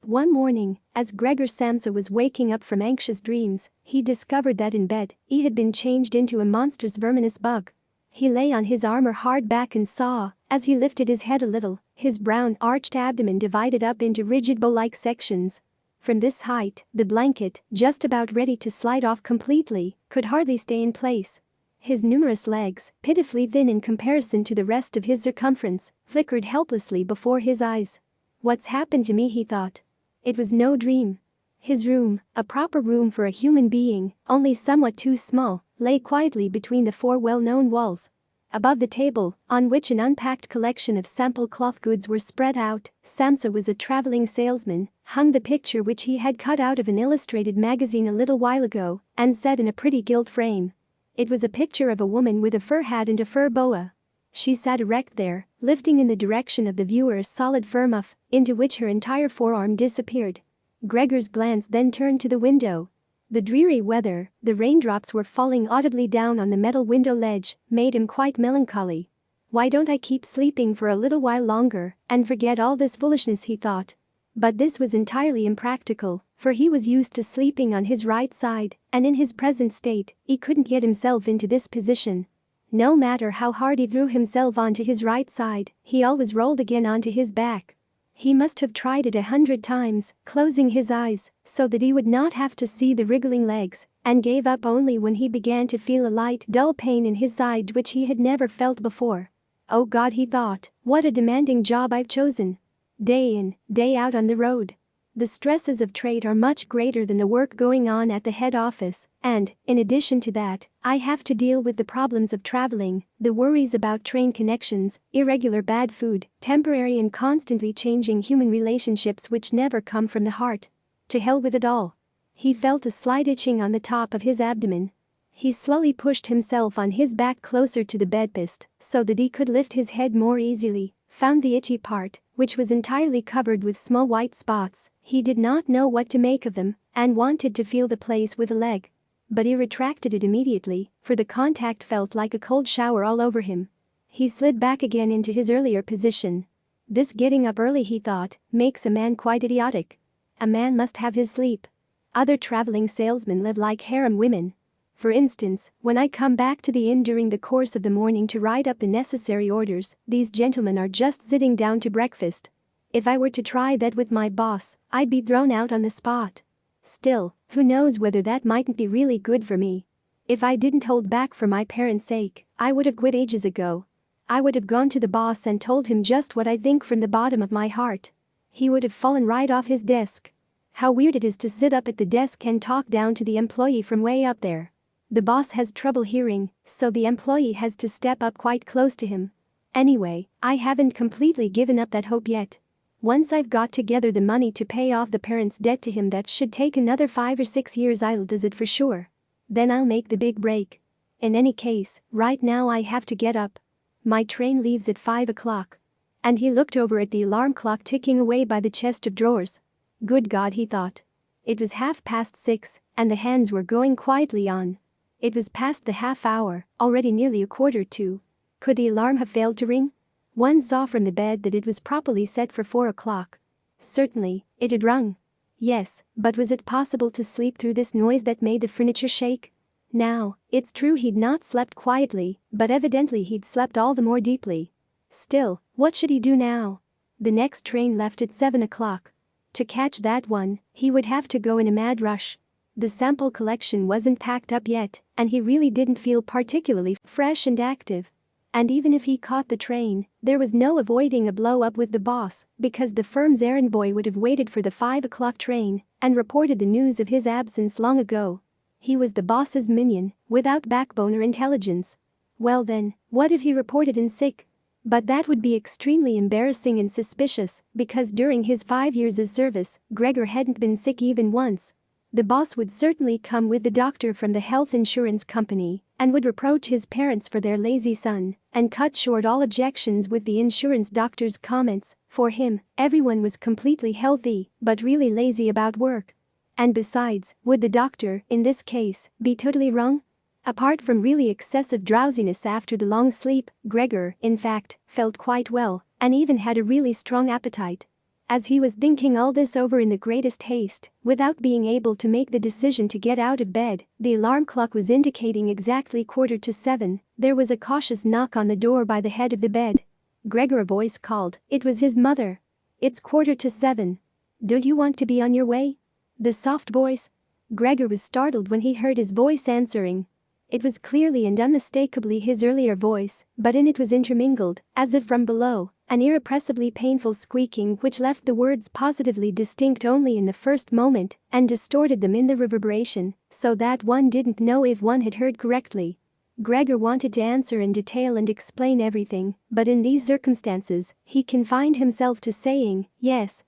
One morning, as Gregor Samsa was waking up from anxious dreams, he discovered that in bed, he had been changed into a monstrous verminous bug. He lay on his armor hard back and saw, as he lifted his head a little, his brown arched abdomen divided up into rigid bow-like sections. From this height, the blanket, just about ready to slide off completely, could hardly stay in place. His numerous legs, pitifully thin in comparison to the rest of his circumference, flickered helplessly before his eyes. "What's happened to me?" he thought. It was no dream. His room, a proper room for a human being, only somewhat too small, lay quietly between the four well-known walls. Above the table, on which an unpacked collection of sample cloth goods were spread out, Samsa was a traveling salesman, hung the picture which he had cut out of an illustrated magazine a little while ago and set in a pretty gilt frame. It was a picture of a woman with a fur hat and a fur boa. She sat erect there, lifting in the direction of the viewer a solid fur muff, into which her entire forearm disappeared. Gregor's glance then turned to the window. The dreary weather, the raindrops were falling audibly down on the metal window ledge, made him quite melancholy. "Why don't I keep sleeping for a little while longer and forget all this foolishness?" he thought. But this was entirely impractical, for he was used to sleeping on his right side, and in his present state, he couldn't get himself into this position. No matter how hard he threw himself onto his right side, he always rolled again onto his back. He must have tried it 100 times, closing his eyes so that he would not have to see the wriggling legs, and gave up only when he began to feel a light, dull pain in his side which he had never felt before. "Oh God," he thought, "what a demanding job I've chosen. Day in, day out on the road. The stresses of trade are much greater than the work going on at the head office, and, in addition to that, I have to deal with the problems of traveling, the worries about train connections, irregular bad food, temporary and constantly changing human relationships which never come from the heart. To hell with it all." He felt a slight itching on the top of his abdomen. He slowly pushed himself on his back closer to the bedpost so that he could lift his head more easily, found the itchy part, which was entirely covered with small white spots. He did not know what to make of them and wanted to feel the place with a leg. But he retracted it immediately, for the contact felt like a cold shower all over him. He slid back again into his earlier position. This getting up early, he thought, makes a man quite idiotic. A man must have his sleep. Other traveling salesmen live like harem women. For instance, when I come back to the inn during the course of the morning to write up the necessary orders, these gentlemen are just sitting down to breakfast. If I were to try that with my boss, I'd be thrown out on the spot. Still, who knows whether that mightn't be really good for me. If I didn't hold back for my parents' sake, I would have quit ages ago. I would have gone to the boss and told him just what I think from the bottom of my heart. He would have fallen right off his desk. How weird it is to sit up at the desk and talk down to the employee from way up there. The boss has trouble hearing, so the employee has to step up quite close to him. Anyway, I haven't completely given up that hope yet. Once I've got together the money to pay off the parents' debt to him, that should take another 5 or 6 years, I'll do it for sure. Then I'll make the big break. In any case, right now I have to get up. My train leaves at 5 o'clock. And he looked over at the alarm clock ticking away by the chest of drawers. Good God, he thought. It was 6:30, and the hands were going quietly on. It was past the half hour, already nearly 1:45. Could the alarm have failed to ring? One saw from the bed that it was properly set for 4 o'clock. Certainly, it had rung. Yes, but was it possible to sleep through this noise that made the furniture shake? Now, it's true he'd not slept quietly, but evidently he'd slept all the more deeply. Still, what should he do now? The next train left at 7 o'clock. To catch that one, he would have to go in a mad rush. The sample collection wasn't packed up yet, and he really didn't feel particularly fresh and active. And even if he caught the train, there was no avoiding a blow-up with the boss, because the firm's errand boy would have waited for the 5 o'clock train and reported the news of his absence long ago. He was the boss's minion, without backbone or intelligence. Well then, what if he reported in sick? But that would be extremely embarrassing and suspicious, because during his 5 years of service, Gregor hadn't been sick even once. The boss would certainly come with the doctor from the health insurance company and would reproach his parents for their lazy son and cut short all objections with the insurance doctor's comments. For him, everyone was completely healthy but really lazy about work. And besides, would the doctor, in this case, be totally wrong? Apart from really excessive drowsiness after the long sleep, Gregor, in fact, felt quite well and even had a really strong appetite. As he was thinking all this over in the greatest haste, without being able to make the decision to get out of bed, the alarm clock was indicating exactly 7:15. There was a cautious knock on the door by the head of the bed. Gregor, a voice called. It was his mother. "It's 7:15. Do you want to be on your way?" The soft voice. Gregor was startled when he heard his voice answering. It was clearly and unmistakably his earlier voice, but in it was intermingled, as if from below, an irrepressibly painful squeaking which left the words positively distinct only in the first moment and distorted them in the reverberation, so that one didn't know if one had heard correctly. Gregor wanted to answer in detail and explain everything, but in these circumstances, he confined himself to saying, "Yes,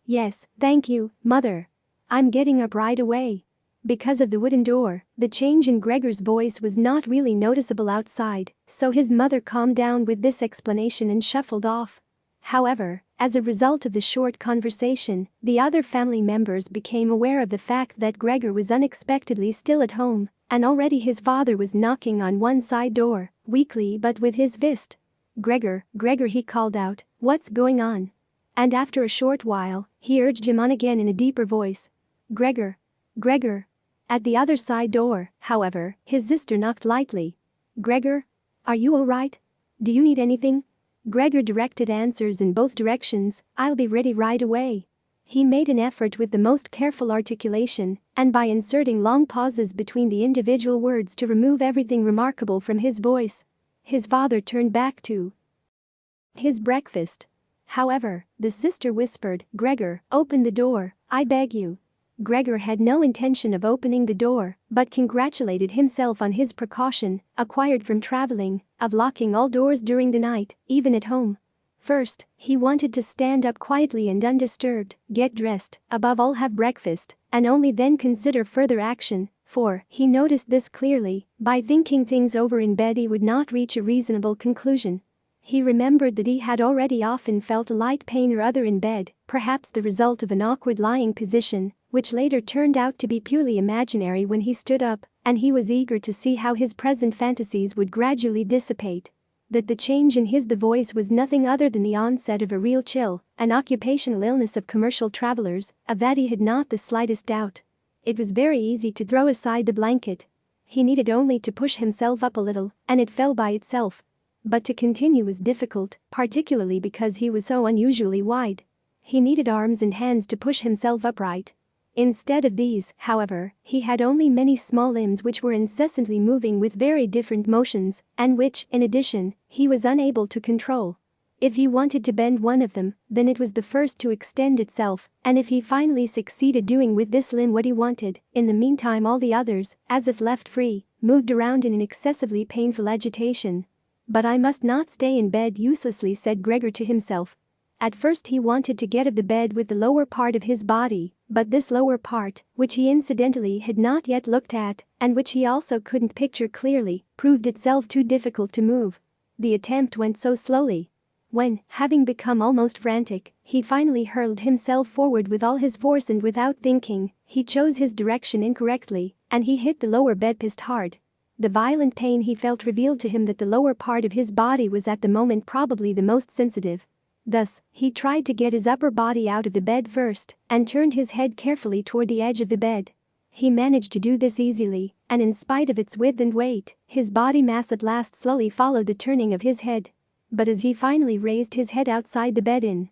thank you, Mother. I'm getting up right away." Because of the wooden door, the change in Gregor's voice was not really noticeable outside, so his mother calmed down with this explanation and shuffled off. However, as a result of the short conversation, the other family members became aware of the fact that Gregor was unexpectedly still at home, and already his father was knocking on one side door, weakly but with his fist. Gregor, he called out, "What's going on?" And after a short while, he urged him on again in a deeper voice. Gregor. At the other side door, however, his sister knocked lightly. "Gregor? Are you all right? Do you need anything?" Gregor directed answers in both directions. "I'll be ready right away." He made an effort with the most careful articulation, and by inserting long pauses between the individual words to remove everything remarkable from his voice. His father turned back to his breakfast. However, the sister whispered, "Gregor, open the door, I beg you." Gregor had no intention of opening the door, but congratulated himself on his precaution, acquired from traveling, of locking all doors during the night, even at home. First, he wanted to stand up quietly and undisturbed, get dressed, above all have breakfast, and only then consider further action, for, he noticed this clearly, by thinking things over in bed he would not reach a reasonable conclusion. He remembered that he had already often felt a light pain or other in bed, perhaps the result of an awkward lying position, which later turned out to be purely imaginary when he stood up, and he was eager to see how his present fantasies would gradually dissipate. That the change in the voice was nothing other than the onset of a real chill, an occupational illness of commercial travelers, of that he had not the slightest doubt. It was very easy to throw aside the blanket. He needed only to push himself up a little, and it fell by itself. But to continue was difficult, particularly because he was so unusually wide. He needed arms and hands to push himself upright. Instead of these, however, he had only many small limbs which were incessantly moving with very different motions, and which, in addition, he was unable to control. If he wanted to bend one of them, then it was the first to extend itself, and if he finally succeeded doing with this limb what he wanted, in the meantime all the others, as if left free, moved around in an excessively painful agitation. "But I must not stay in bed uselessly," said Gregor to himself. At first he wanted to get of the bed with the lower part of his body, but this lower part, which he incidentally had not yet looked at, and which he also couldn't picture clearly, proved itself too difficult to move. The attempt went so slowly. When, having become almost frantic, he finally hurled himself forward with all his force and without thinking, he chose his direction incorrectly, and he hit the lower bedpost hard. The violent pain he felt revealed to him that the lower part of his body was at the moment probably the most sensitive. Thus, he tried to get his upper body out of the bed first and turned his head carefully toward the edge of the bed. He managed to do this easily, and in spite of its width and weight, his body mass at last slowly followed the turning of his head. But as he finally raised his head outside the bed in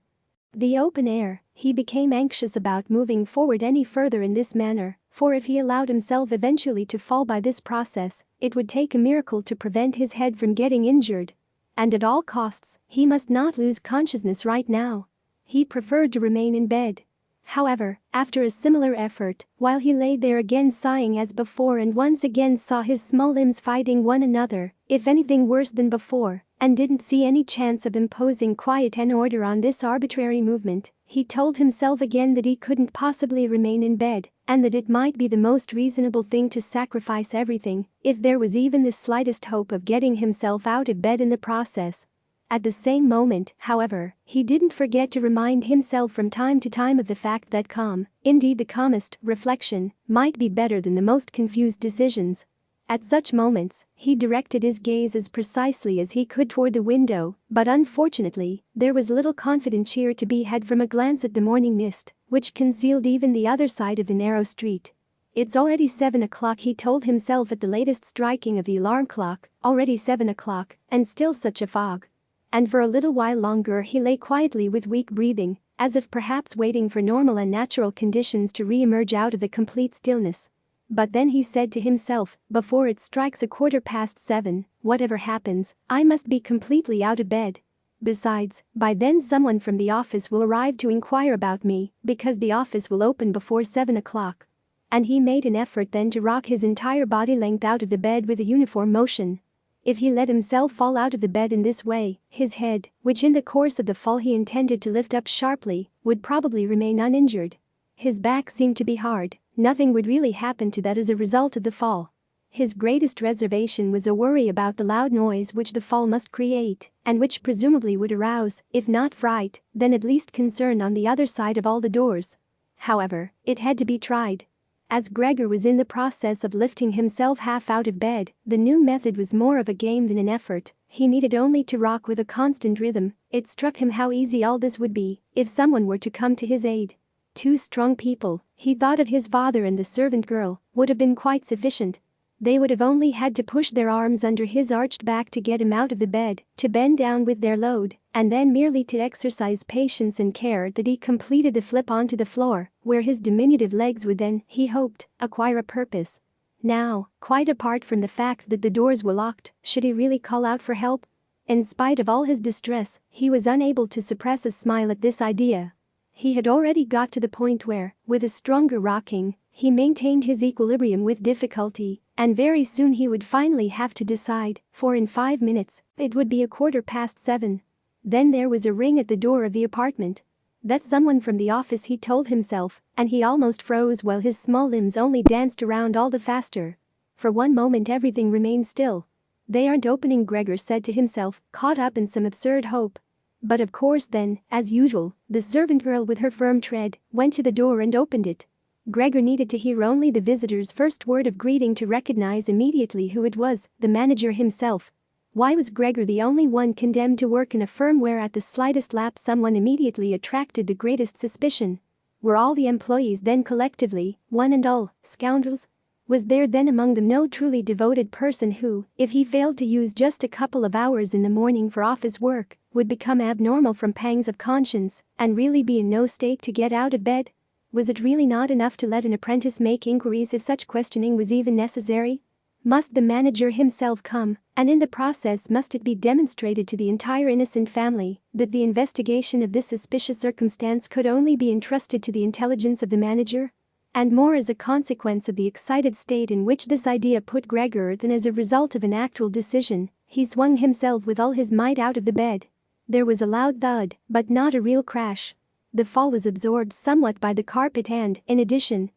the open air, he became anxious about moving forward any further in this manner, for if he allowed himself eventually to fall by this process, it would take a miracle to prevent his head from getting injured. And at all costs, he must not lose consciousness right now. He preferred to remain in bed. However, after a similar effort, while he lay there again sighing as before and once again saw his small limbs fighting one another, if anything worse than before, and didn't see any chance of imposing quiet and order on this arbitrary movement, he told himself again that he couldn't possibly remain in bed, and that it might be the most reasonable thing to sacrifice everything, if there was even the slightest hope of getting himself out of bed in the process. At the same moment, however, he didn't forget to remind himself from time to time of the fact that calm, indeed the calmest, reflection, might be better than the most confused decisions. At such moments, he directed his gaze as precisely as he could toward the window, but unfortunately, there was little confident cheer to be had from a glance at the morning mist, which concealed even the other side of the narrow street. It's already 7 o'clock, he told himself at the latest striking of the alarm clock, already 7 o'clock, and still such a fog. And for a little while longer he lay quietly with weak breathing, as if perhaps waiting for normal and natural conditions to re-emerge out of the complete stillness. But then he said to himself, before it strikes 7:15, whatever happens, I must be completely out of bed. Besides, by then someone from the office will arrive to inquire about me, because the office will open before 7 o'clock. And he made an effort then to rock his entire body length out of the bed with a uniform motion. If he let himself fall out of the bed in this way, his head, which in the course of the fall he intended to lift up sharply, would probably remain uninjured. His back seemed to be hard. Nothing would really happen to that as a result of the fall. His greatest reservation was a worry about the loud noise which the fall must create, and which presumably would arouse, if not fright, then at least concern on the other side of all the doors. However, it had to be tried. As Gregor was in the process of lifting himself half out of bed, the new method was more of a game than an effort. He needed only to rock with a constant rhythm. It struck him how easy all this would be if someone were to come to his aid. 2 strong people, he thought of his father and the servant girl, would have been quite sufficient. They would have only had to push their arms under his arched back to get him out of the bed, to bend down with their load, and then merely to exercise patience and care that he completed the flip onto the floor, where his diminutive legs would then, he hoped, acquire a purpose. Now, quite apart from the fact that the doors were locked, should he really call out for help? In spite of all his distress, he was unable to suppress a smile at this idea. He had already got to the point where, with a stronger rocking, he maintained his equilibrium with difficulty, and very soon he would finally have to decide, for in 5 minutes, it would be 7:15. Then there was a ring at the door of the apartment. That's someone from the office, he told himself, and he almost froze while his small limbs only danced around all the faster. For one moment everything remained still. They aren't opening, Gregor said to himself, caught up in some absurd hope. But of course then, as usual, the servant girl with her firm tread went to the door and opened it. Gregor needed to hear only the visitor's first word of greeting to recognize immediately who it was, the manager himself. Why was Gregor the only one condemned to work in a firm where at the slightest lapse someone immediately attracted the greatest suspicion? Were all the employees then collectively, one and all, scoundrels? Was there then among them no truly devoted person who, if he failed to use just a couple of hours in the morning for office work, would become abnormal from pangs of conscience and really be in no state to get out of bed? Was it really not enough to let an apprentice make inquiries if such questioning was even necessary? Must the manager himself come, and in the process must it be demonstrated to the entire innocent family that the investigation of this suspicious circumstance could only be entrusted to the intelligence of the manager? And more as a consequence of the excited state in which this idea put Gregor than as a result of an actual decision, he swung himself with all his might out of the bed. There was a loud thud, but not a real crash. The fall was absorbed somewhat by the carpet and, in addition,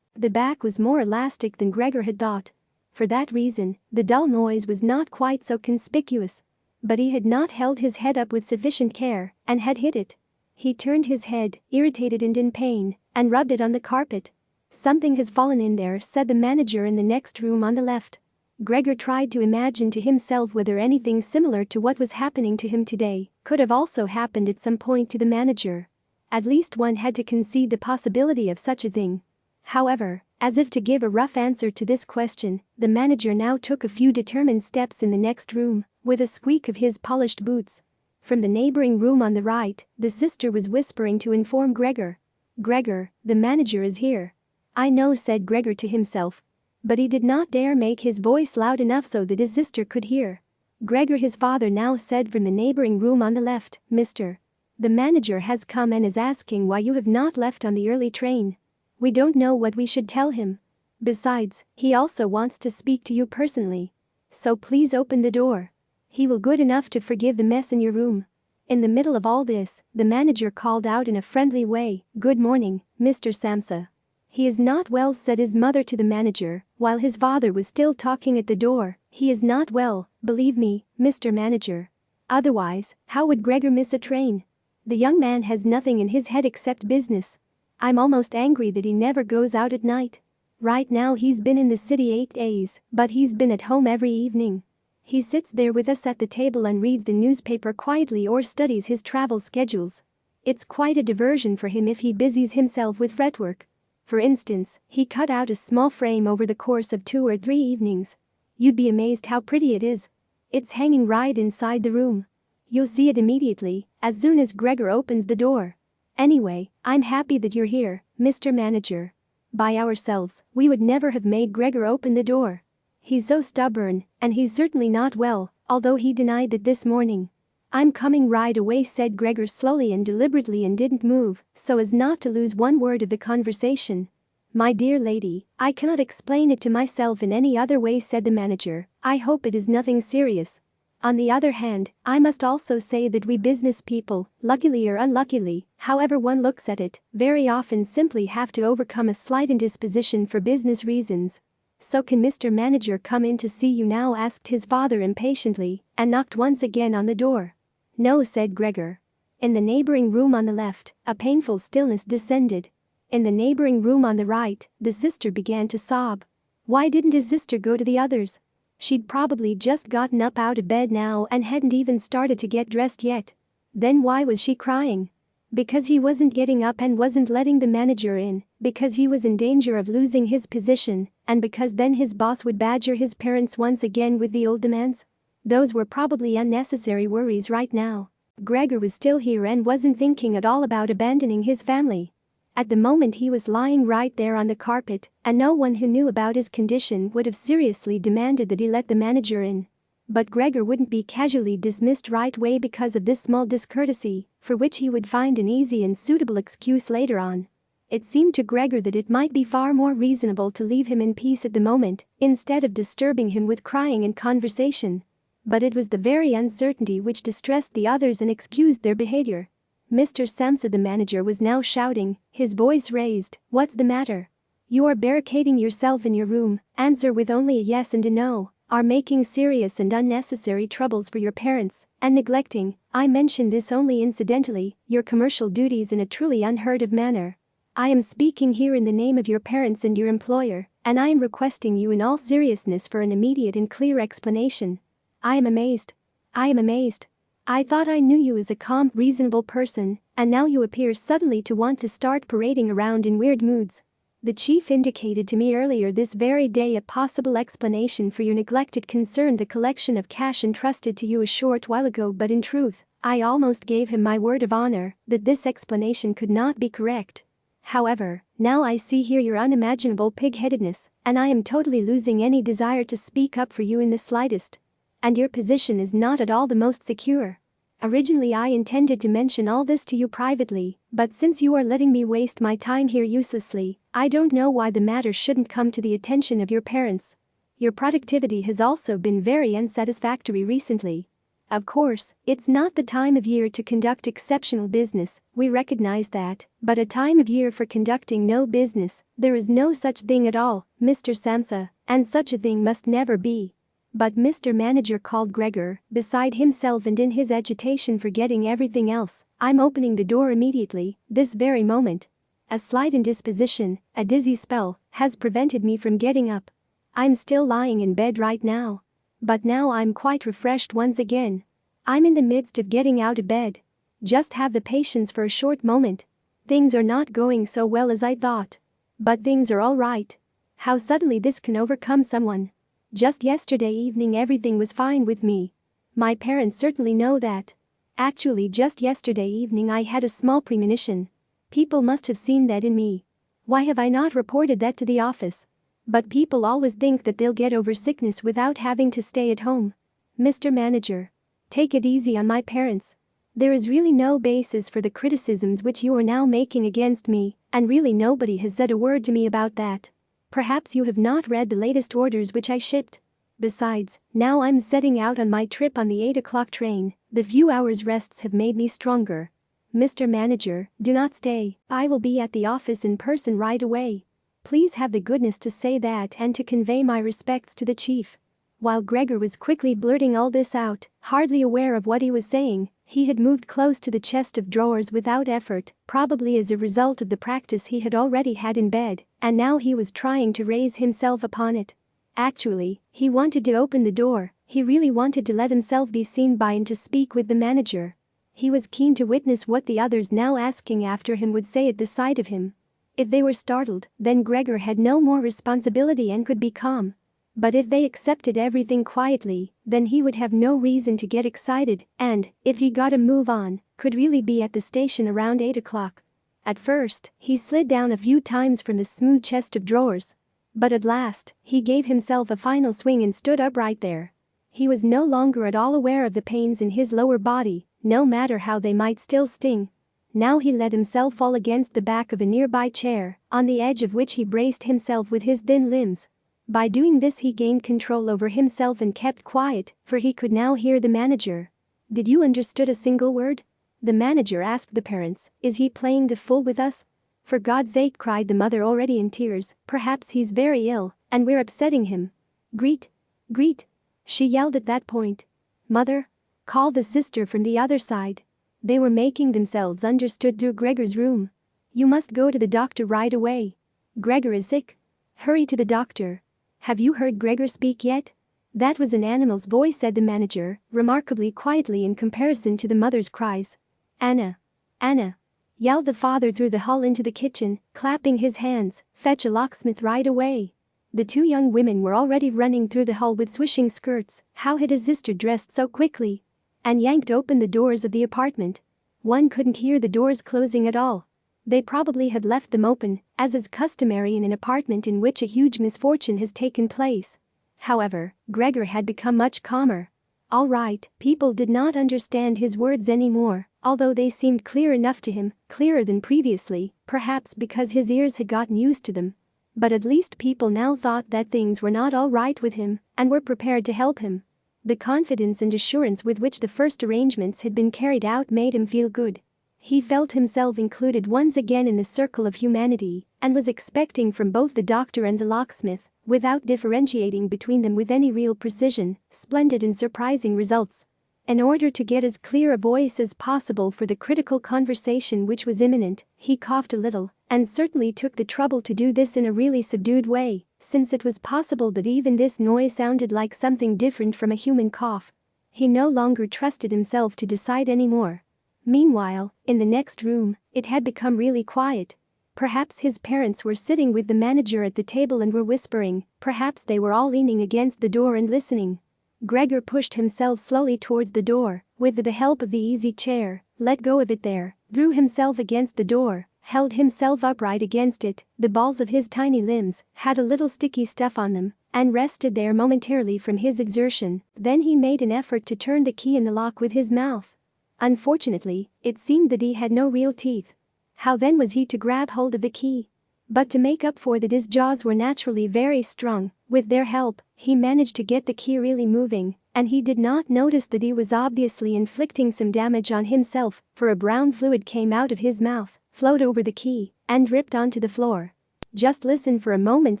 the back was more elastic than Gregor had thought. For that reason, the dull noise was not quite so conspicuous. But he had not held his head up with sufficient care and had hit it. He turned his head, irritated and in pain, and rubbed it on the carpet. Something has fallen in there, said the manager in the next room on the left. Gregor tried to imagine to himself whether anything similar to what was happening to him today could have also happened at some point to the manager. At least one had to concede the possibility of such a thing. However, as if to give a rough answer to this question, the manager now took a few determined steps in the next room, with a squeak of his polished boots. From the neighboring room on the right, the sister was whispering to inform Gregor. Gregor, the manager is here. I know, said Gregor to himself. But he did not dare make his voice loud enough so that his sister could hear. Gregor, his father now said from the neighboring room on the left, Mr. The manager has come and is asking why you have not left on the early train. We don't know what we should tell him. Besides, he also wants to speak to you personally. So please open the door. He will good enough to forgive the mess in your room. In the middle of all this, the manager called out in a friendly way, Good morning, Mr. Samsa. He is not well, said his mother to the manager, while his father was still talking at the door. He is not well, believe me, Mr. Manager. Otherwise, how would Gregor miss a train? The young man has nothing in his head except business. I'm almost angry that he never goes out at night. Right now he's been in the city 8 days, but he's been at home every evening. He sits there with us at the table and reads the newspaper quietly or studies his travel schedules. It's quite a diversion for him if he busies himself with fretwork. For instance, he cut out a small frame over the course of 2 or 3 evenings. You'd be amazed how pretty it is. It's hanging right inside the room. You'll see it immediately, as soon as Gregor opens the door. Anyway, I'm happy that you're here, Mr. Manager. By ourselves, we would never have made Gregor open the door. He's so stubborn, and he's certainly not well, although he denied that this morning. I'm coming right away, said Gregor slowly and deliberately, and didn't move, so as not to lose one word of the conversation. My dear lady, I cannot explain it to myself in any other way, said the manager. I hope it is nothing serious. On the other hand, I must also say that we business people, luckily or unluckily, however one looks at it, very often simply have to overcome a slight indisposition for business reasons. So can Mr. Manager come in to see you now, asked his father impatiently, and knocked once again on the door. No, said Gregor. In the neighboring room on the left, a painful stillness descended. In the neighboring room on the right, the sister began to sob. Why didn't his sister go to the others? She'd probably just gotten up out of bed now and hadn't even started to get dressed yet. Then why was she crying? Because he wasn't getting up and wasn't letting the manager in, because he was in danger of losing his position, and because then his boss would badger his parents once again with the old demands? Those were probably unnecessary worries right now. Gregor was still here and wasn't thinking at all about abandoning his family. At the moment he was lying right there on the carpet, and no one who knew about his condition would have seriously demanded that he let the manager in. But Gregor wouldn't be casually dismissed right away because of this small discourtesy, for which he would find an easy and suitable excuse later on. It seemed to Gregor that it might be far more reasonable to leave him in peace at the moment, instead of disturbing him with crying and conversation. But it was the very uncertainty which distressed the others and excused their behavior. Mr. Samsa, the manager, was now shouting, his voice raised. What's the matter? You are barricading yourself in your room, answer with only a yes and a no, are making serious and unnecessary troubles for your parents, and neglecting, I mention this only incidentally, your commercial duties in a truly unheard of manner. I am speaking here in the name of your parents and your employer, and I am requesting you in all seriousness for an immediate and clear explanation. I am amazed. I am amazed. I thought I knew you as a calm, reasonable person, and now you appear suddenly to want to start parading around in weird moods. The chief indicated to me earlier this very day a possible explanation for your neglected concern, the collection of cash entrusted to you a short while ago, but in truth, I almost gave him my word of honor that this explanation could not be correct. However, now I see here your unimaginable pig-headedness, and I am totally losing any desire to speak up for you in the slightest. And your position is not at all the most secure. Originally I intended to mention all this to you privately, but since you are letting me waste my time here uselessly, I don't know why the matter shouldn't come to the attention of your parents. Your productivity has also been very unsatisfactory recently. Of course, it's not the time of year to conduct exceptional business, we recognize that, but a time of year for conducting no business, there is no such thing at all, Mr. Samsa, and such a thing must never be. But Mr. Manager, called Gregor, beside himself and in his agitation forgetting everything else, I'm opening the door immediately, this very moment. A slight indisposition, a dizzy spell, has prevented me from getting up. I'm still lying in bed right now. But now I'm quite refreshed once again. I'm in the midst of getting out of bed. Just have the patience for a short moment. Things are not going so well as I thought. But things are all right. How suddenly this can overcome someone. Just yesterday evening everything was fine with me. My parents certainly know that. Actually, just yesterday evening I had a small premonition. People must have seen that in me. Why have I not reported that to the office? But people always think that they'll get over sickness without having to stay at home. Mr. Manager, take it easy on my parents. There is really no basis for the criticisms which you are now making against me, and really nobody has said a word to me about that. Perhaps you have not read the latest orders which I shipped. Besides, now I'm setting out on my trip on the 8 o'clock train, the few hours' rests have made me stronger. Mr. Manager, do not stay, I will be at the office in person right away. Please have the goodness to say that and to convey my respects to the chief. While Gregor was quickly blurting all this out, hardly aware of what he was saying, he had moved close to the chest of drawers without effort, probably as a result of the practice he had already had in bed, and now he was trying to raise himself upon it. Actually, he wanted to open the door, he really wanted to let himself be seen by and to speak with the manager. He was keen to witness what the others now asking after him would say at the sight of him. If they were startled, then Gregor had no more responsibility and could be calm. But if they accepted everything quietly, then he would have no reason to get excited and, if he got a move on, could really be at the station around 8 o'clock. At first, he slid down a few times from the smooth chest of drawers. But at last, he gave himself a final swing and stood upright there. He was no longer at all aware of the pains in his lower body, no matter how they might still sting. Now he let himself fall against the back of a nearby chair, on the edge of which he braced himself with his thin limbs. By doing this he gained control over himself and kept quiet, for he could now hear the manager. "Did you understood a single word?" The manager asked the parents. "Is he playing the fool with us?" "For God's sake," cried the mother already in tears, "perhaps he's very ill, and we're upsetting him." Greet! Greet! She yelled at that point. "Mother! Call the sister from the other side." They were making themselves understood through Gregor's room. "You must go to the doctor right away. Gregor is sick. Hurry to the doctor." "Have you heard Gregor speak yet?" "That was an animal's voice," said the manager, remarkably quietly in comparison to the mother's cries. "Anna! Anna!" yelled the father through the hall into the kitchen, clapping his hands. "Fetch a locksmith right away." The two young women were already running through the hall with swishing skirts. How had his sister dressed so quickly? And yanked open the doors of the apartment. One couldn't hear the doors closing at all. They probably had left them open, as is customary in an apartment in which a huge misfortune has taken place. However, Gregor had become much calmer. All right, people did not understand his words anymore, although they seemed clear enough to him, clearer than previously, perhaps because his ears had gotten used to them. But at least people now thought that things were not all right with him, and were prepared to help him. The confidence and assurance with which the first arrangements had been carried out made him feel good. He felt himself included once again in the circle of humanity, and was expecting from both the doctor and the locksmith, without differentiating between them with any real precision, splendid and surprising results. In order to get as clear a voice as possible for the critical conversation which was imminent, he coughed a little, and certainly took the trouble to do this in a really subdued way, since it was possible that even this noise sounded like something different from a human cough. He no longer trusted himself to decide anymore. Meanwhile, in the next room, it had become really quiet. Perhaps his parents were sitting with the manager at the table and were whispering, perhaps they were all leaning against the door and listening. Gregor pushed himself slowly towards the door, with the help of the easy chair, let go of it there, threw himself against the door, held himself upright against it, the balls of his tiny limbs had a little sticky stuff on them, and rested there momentarily from his exertion. Then he made an effort to turn the key in the lock with his mouth. Unfortunately, it seemed that he had no real teeth. How then was he to grab hold of the key? But to make up for that, his jaws were naturally very strong. With their help, he managed to get the key really moving, and he did not notice that he was obviously inflicting some damage on himself, for a brown fluid came out of his mouth, flowed over the key, and dripped onto the floor. "Just listen for a moment,"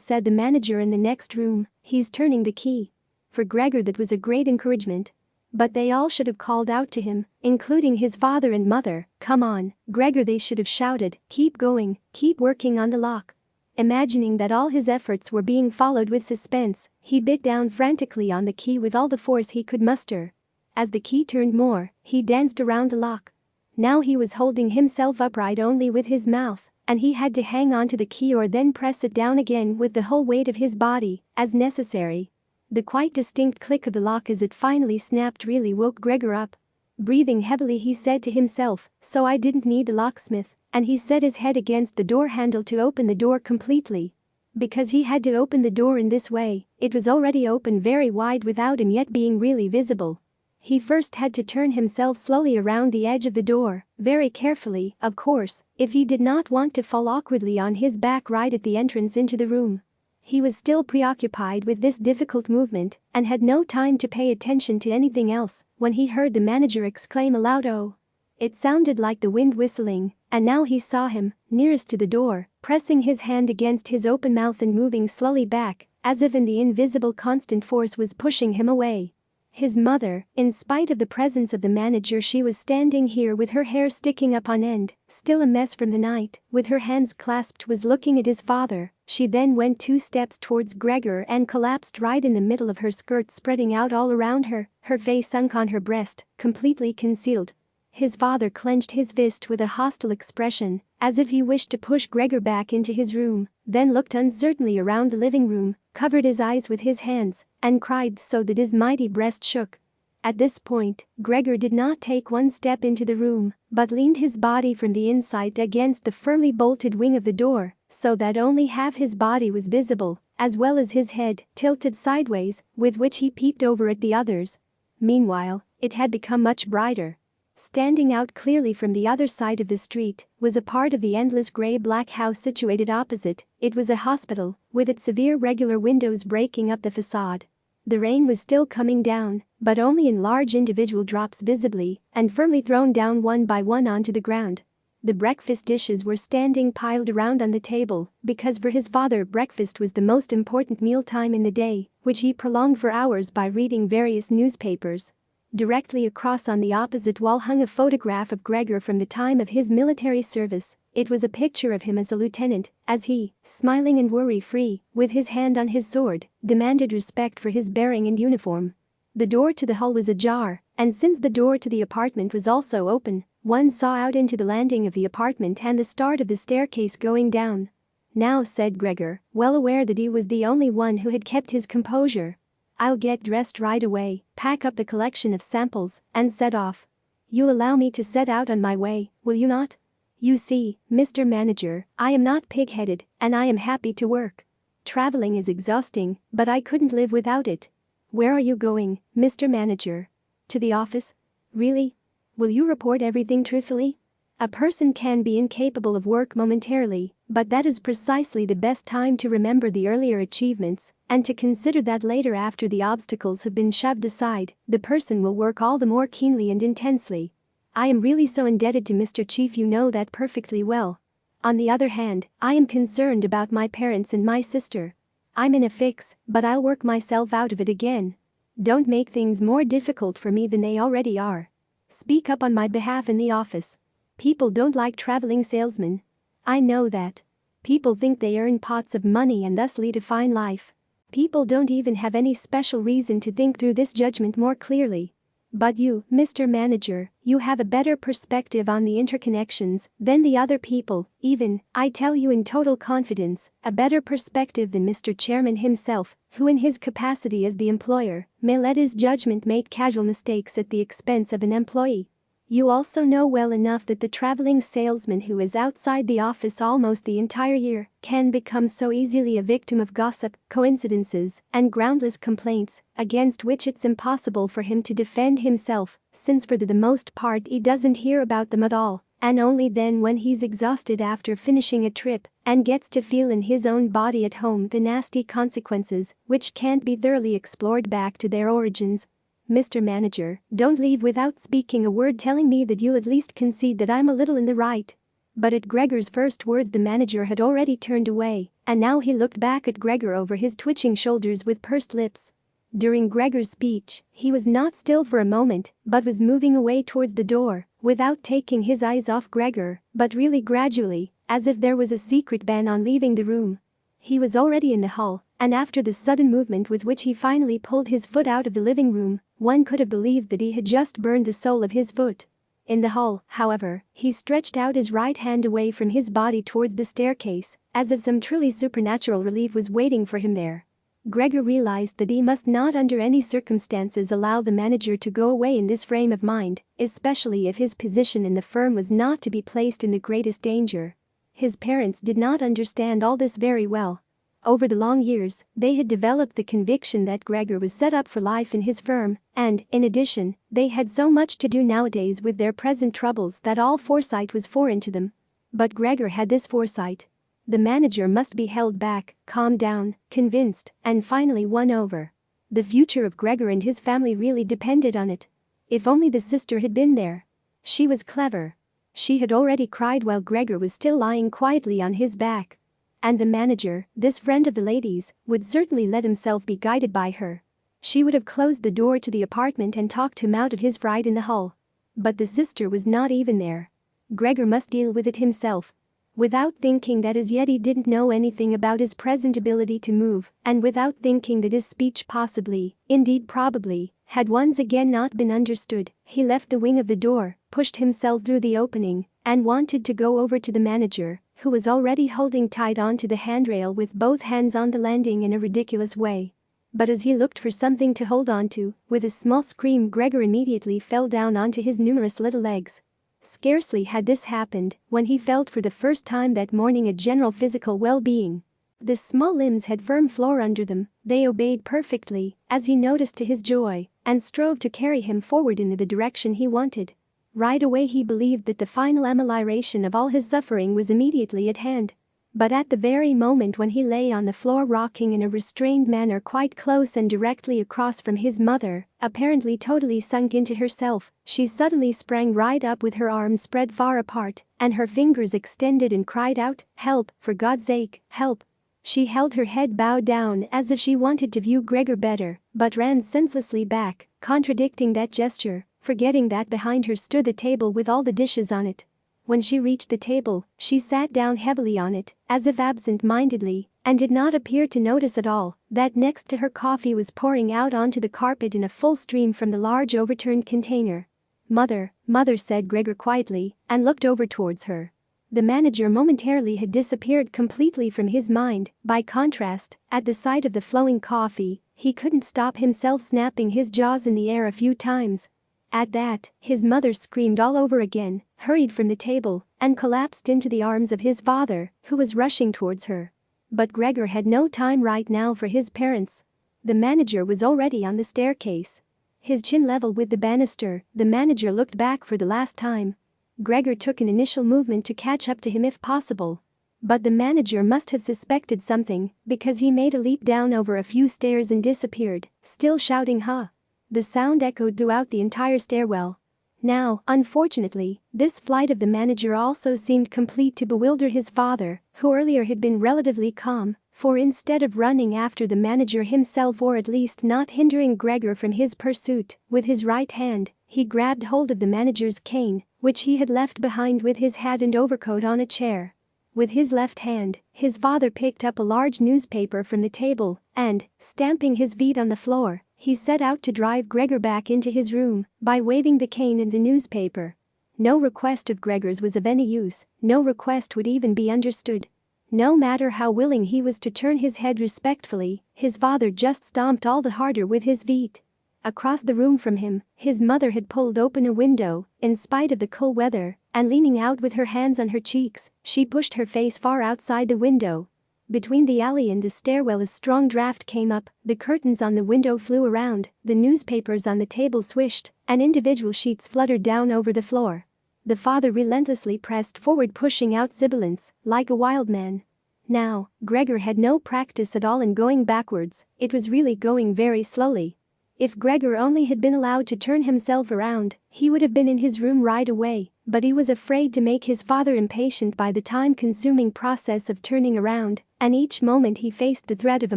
said the manager in the next room, "he's turning the key." For Gregor that was a great encouragement. But they all should have called out to him, including his father and mother, "Come on, Gregor," they should have shouted, "keep going, keep working on the lock." Imagining that all his efforts were being followed with suspense, he bit down frantically on the key with all the force he could muster. As the key turned more, he danced around the lock. Now he was holding himself upright only with his mouth, and he had to hang on to the key or then press it down again with the whole weight of his body, as necessary. The quite distinct click of the lock as it finally snapped really woke Gregor up. Breathing heavily, he said to himself, "So I didn't need a locksmith," and he set his head against the door handle to open the door completely. Because he had to open the door in this way, it was already open very wide without him yet being really visible. He first had to turn himself slowly around the edge of the door, very carefully, of course, if he did not want to fall awkwardly on his back right at the entrance into the room. He was still preoccupied with this difficult movement and had no time to pay attention to anything else when he heard the manager exclaim aloud, "Oh!" It sounded like the wind whistling, and now he saw him, nearest to the door, pressing his hand against his open mouth and moving slowly back, as if the invisible constant force was pushing him away. His mother, in spite of the presence of the manager, she was standing here with her hair sticking up on end, still a mess from the night, with her hands clasped, was looking at his father. She then went 2 steps towards Gregor and collapsed right in the middle of her skirt, spreading out all around her, her face sunk on her breast, completely concealed. His father clenched his fist with a hostile expression, as if he wished to push Gregor back into his room, then looked uncertainly around the living room, covered his eyes with his hands, and cried so that his mighty breast shook. At this point, Gregor did not take 1 step into the room, but leaned his body from the inside against the firmly bolted wing of the door, so that only half his body was visible, as well as his head, tilted sideways, with which he peeped over at the others. Meanwhile, it had become much brighter. Standing out clearly from the other side of the street was a part of the endless grey-black house situated opposite. It was a hospital, with its severe regular windows breaking up the facade. The rain was still coming down, but only in large individual drops, visibly and firmly thrown down one by one onto the ground. The breakfast dishes were standing piled around on the table, because for his father breakfast was the most important mealtime in the day, which he prolonged for hours by reading various newspapers. Directly across on the opposite wall hung a photograph of Gregor from the time of his military service. It was a picture of him as a lieutenant, as he, smiling and worry-free, with his hand on his sword, demanded respect for his bearing and uniform. The door to the hall was ajar, and since the door to the apartment was also open, one saw out into the landing of the apartment and the start of the staircase going down. "Now," said Gregor, well aware that he was the only one who had kept his composure, "I'll get dressed right away, pack up the collection of samples, and set off. You'll allow me to set out on my way, will you not? You see, Mr. Manager, I am not pig-headed, and I am happy to work. Traveling is exhausting, but I couldn't live without it." "Where are you going, Mr. Manager?" "To the office." "Really? Will you report everything truthfully?" A person can be incapable of work momentarily, but that is precisely the best time to remember the earlier achievements, and to consider that later, after the obstacles have been shoved aside, the person will work all the more keenly and intensely. "I am really so indebted to Mr. Chief, you know that perfectly well. On the other hand, I am concerned about my parents and my sister. I'm in a fix, but I'll work myself out of it again. Don't make things more difficult for me than they already are. Speak up on my behalf in the office. People don't like traveling salesmen. I know that. People think they earn pots of money and thus lead a fine life. People don't even have any special reason to think through this judgment more clearly. But you, Mr. Manager, you have a better perspective on the interconnections than the other people, even, I tell you in total confidence, a better perspective than Mr. Chairman himself, who in his capacity as the employer, may let his judgment make casual mistakes at the expense of an employee. You also know well enough that the traveling salesman who is outside the office almost the entire year can become so easily a victim of gossip, coincidences, and groundless complaints, against which it's impossible for him to defend himself, since for the most part he doesn't hear about them at all, and only then when he's exhausted after finishing a trip and gets to feel in his own body at home the nasty consequences, which can't be thoroughly explored back to their origins. Mr. Manager, don't leave without speaking a word telling me that you'll at least concede that I'm a little in the right." But at Gregor's first words the manager had already turned away, and now he looked back at Gregor over his twitching shoulders with pursed lips. During Gregor's speech, he was not still for a moment, but was moving away towards the door, without taking his eyes off Gregor, but really gradually, as if there was a secret ban on leaving the room. He was already in the hall, and after the sudden movement with which he finally pulled his foot out of the living room, one could have believed that he had just burned the sole of his foot. In the hall, however, he stretched out his right hand away from his body towards the staircase, as if some truly supernatural relief was waiting for him there. Gregor realized that he must not under any circumstances allow the manager to go away in this frame of mind, especially if his position in the firm was not to be placed in the greatest danger. His parents did not understand all this very well. Over the long years, they had developed the conviction that Gregor was set up for life in his firm, and, in addition, they had so much to do nowadays with their present troubles that all foresight was foreign to them. But Gregor had this foresight. The manager must be held back, calmed down, convinced, and finally won over. The future of Gregor and his family really depended on it. If only the sister had been there. She was clever. She had already cried while Gregor was still lying quietly on his back. And the manager, this friend of the ladies, would certainly let himself be guided by her. She would have closed the door to the apartment and talked him out of his fright in the hall. But the sister was not even there. Gregor must deal with it himself. Without thinking that as yet he didn't know anything about his present ability to move, and without thinking that his speech possibly, indeed probably, had once again not been understood, he left the wing of the door, pushed himself through the opening, and wanted to go over to the manager, who was already holding tight onto the handrail with both hands on the landing in a ridiculous way. But as he looked for something to hold on to, with a small scream Gregor immediately fell down onto his numerous little legs. Scarcely had this happened when he felt for the first time that morning a general physical well-being. The small limbs had firm floor under them, they obeyed perfectly, as he noticed to his joy, and strove to carry him forward in the direction he wanted. Right away he believed that the final amelioration of all his suffering was immediately at hand. But at the very moment when he lay on the floor rocking in a restrained manner quite close and directly across from his mother, apparently totally sunk into herself, she suddenly sprang right up with her arms spread far apart and her fingers extended and cried out, "Help, for God's sake, help." She held her head bowed down as if she wanted to view Gregor better, but ran senselessly back, contradicting that gesture, forgetting that behind her stood the table with all the dishes on it. When she reached the table, she sat down heavily on it, as if absent-mindedly, and did not appear to notice at all that next to her coffee was pouring out onto the carpet in a full stream from the large overturned container. "Mother," said Gregor quietly, and looked over towards her. The manager momentarily had disappeared completely from his mind. By contrast, at the sight of the flowing coffee, he couldn't stop himself snapping his jaws in the air a few times. At that, his mother screamed all over again, hurried from the table, and collapsed into the arms of his father, who was rushing towards her. But Gregor had no time right now for his parents. The manager was already on the staircase. His chin level with the banister, the manager looked back for the last time. Gregor took an initial movement to catch up to him if possible. But the manager must have suspected something, because he made a leap down over a few stairs and disappeared, still shouting "Ha!" The sound echoed throughout the entire stairwell. Now, unfortunately, this flight of the manager also seemed complete to bewilder his father, who earlier had been relatively calm, for instead of running after the manager himself or at least not hindering Gregor from his pursuit, with his right hand, he grabbed hold of the manager's cane, which he had left behind with his hat and overcoat on a chair. With his left hand, his father picked up a large newspaper from the table and, stamping his feet on the floor, he set out to drive Gregor back into his room by waving the cane and the newspaper. No request of Gregor's was of any use, no request would even be understood. No matter how willing he was to turn his head respectfully, his father just stomped all the harder with his feet. Across the room from him, his mother had pulled open a window, in spite of the cool weather, and leaning out with her hands on her cheeks, she pushed her face far outside the window. Between the alley and the stairwell a strong draft came up, the curtains on the window flew around, the newspapers on the table swished, and individual sheets fluttered down over the floor. The father relentlessly pressed forward pushing out sibilants, like a wild man. Now, Gregor had no practice at all in going backwards, it was really going very slowly. If Gregor only had been allowed to turn himself around, he would have been in his room right away, but he was afraid to make his father impatient by the time-consuming process of turning around, and each moment he faced the threat of a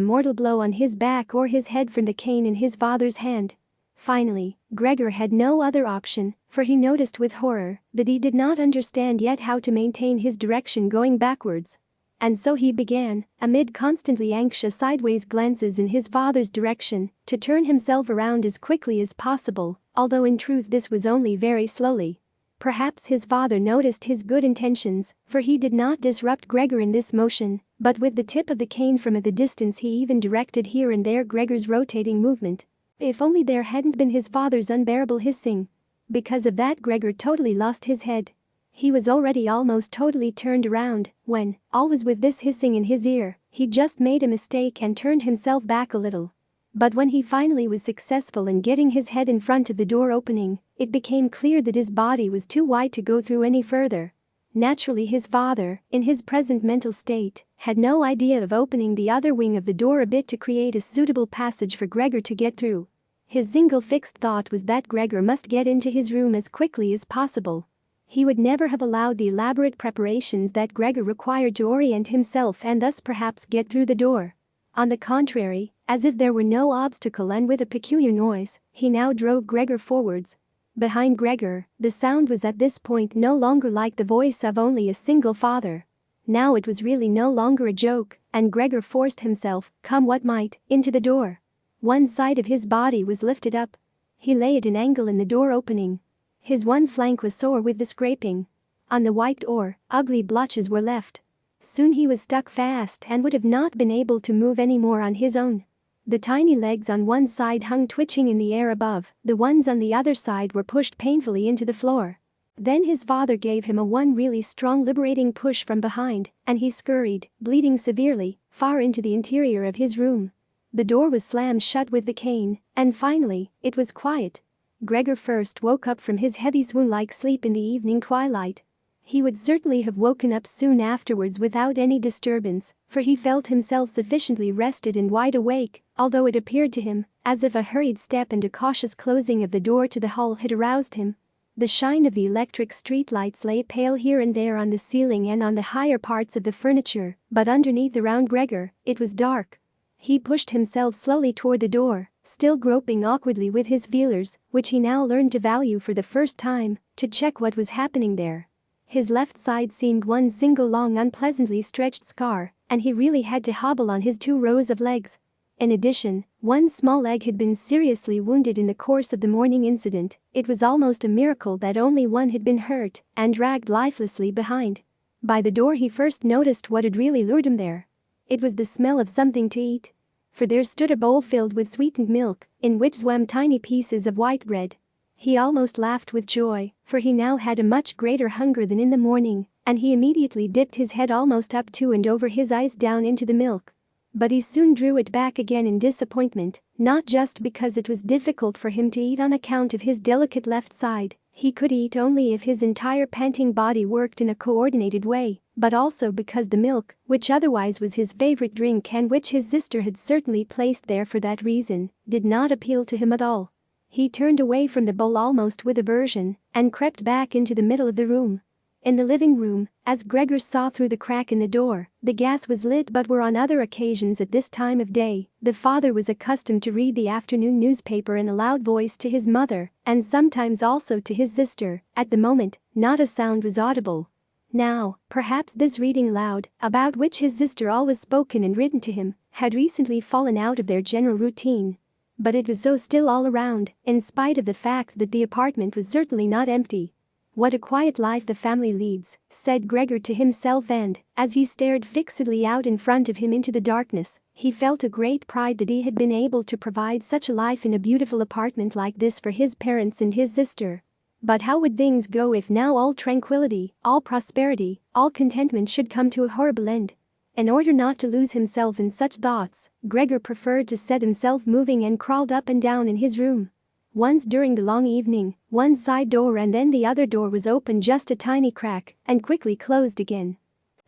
mortal blow on his back or his head from the cane in his father's hand. Finally, Gregor had no other option, for he noticed with horror that he did not understand yet how to maintain his direction going backwards. And so he began, amid constantly anxious sideways glances in his father's direction, to turn himself around as quickly as possible, although in truth this was only very slowly. Perhaps his father noticed his good intentions, for he did not disrupt Gregor in this motion, but with the tip of the cane from at the distance he even directed here and there Gregor's rotating movement. If only there hadn't been his father's unbearable hissing. Because of that Gregor totally lost his head. He was already almost totally turned around when, always with this hissing in his ear, he just made a mistake and turned himself back a little. But when he finally was successful in getting his head in front of the door opening, it became clear that his body was too wide to go through any further. Naturally his father, in his present mental state, had no idea of opening the other wing of the door a bit to create a suitable passage for Gregor to get through. His single fixed thought was that Gregor must get into his room as quickly as possible. He would never have allowed the elaborate preparations that Gregor required to orient himself and thus perhaps get through the door. On the contrary, as if there were no obstacle and with a peculiar noise, he now drove Gregor forwards. Behind Gregor, the sound was at this point no longer like the voice of only a single father. Now it was really no longer a joke, and Gregor forced himself, come what might, into the door. One side of his body was lifted up. He lay at an angle in the door opening. His one flank was sore with the scraping. On the white door, ugly blotches were left. Soon he was stuck fast and would have not been able to move any more on his own. The tiny legs on one side hung twitching in the air above, the ones on the other side were pushed painfully into the floor. Then his father gave him a one really strong liberating push from behind, and he scurried, bleeding severely, far into the interior of his room. The door was slammed shut with the cane, and finally, it was quiet. Gregor first woke up from his heavy swoon-like sleep in the evening twilight. He would certainly have woken up soon afterwards without any disturbance, for he felt himself sufficiently rested and wide awake, although it appeared to him as if a hurried step and a cautious closing of the door to the hall had aroused him. The shine of the electric streetlights lay pale here and there on the ceiling and on the higher parts of the furniture, but underneath around Gregor, it was dark. He pushed himself slowly toward the door, still groping awkwardly with his feelers, which he now learned to value for the first time, to check what was happening there. His left side seemed one single long unpleasantly stretched scar, and he really had to hobble on his 2 rows of legs. In addition, one small leg had been seriously wounded in the course of the morning incident. It was almost a miracle that only one had been hurt and dragged lifelessly behind. By the door he first noticed what had really lured him there. It was the smell of something to eat. For there stood a bowl filled with sweetened milk, in which swam tiny pieces of white bread. He almost laughed with joy, for he now had a much greater hunger than in the morning, and he immediately dipped his head almost up to and over his eyes down into the milk. But he soon drew it back again in disappointment, not just because it was difficult for him to eat on account of his delicate left side. He could eat only if his entire panting body worked in a coordinated way, but also because the milk, which otherwise was his favorite drink and which his sister had certainly placed there for that reason, did not appeal to him at all. He turned away from the bowl almost with aversion and crept back into the middle of the room. In the living room, as Gregor saw through the crack in the door, the gas was lit, but were on other occasions at this time of day, the father was accustomed to read the afternoon newspaper in a loud voice to his mother, and sometimes also to his sister. At the moment, not a sound was audible. Now, perhaps this reading aloud, about which his sister always spoken and written to him, had recently fallen out of their general routine. But it was so still all around, in spite of the fact that the apartment was certainly not empty. What a quiet life the family leads, said Gregor to himself, and, as he stared fixedly out in front of him into the darkness, he felt a great pride that he had been able to provide such a life in a beautiful apartment like this for his parents and his sister. But how would things go if now all tranquility, all prosperity, all contentment should come to a horrible end? In order not to lose himself in such thoughts, Gregor preferred to set himself moving and crawled up and down in his room. Once during the long evening, one side door and then the other door was opened just a tiny crack and quickly closed again.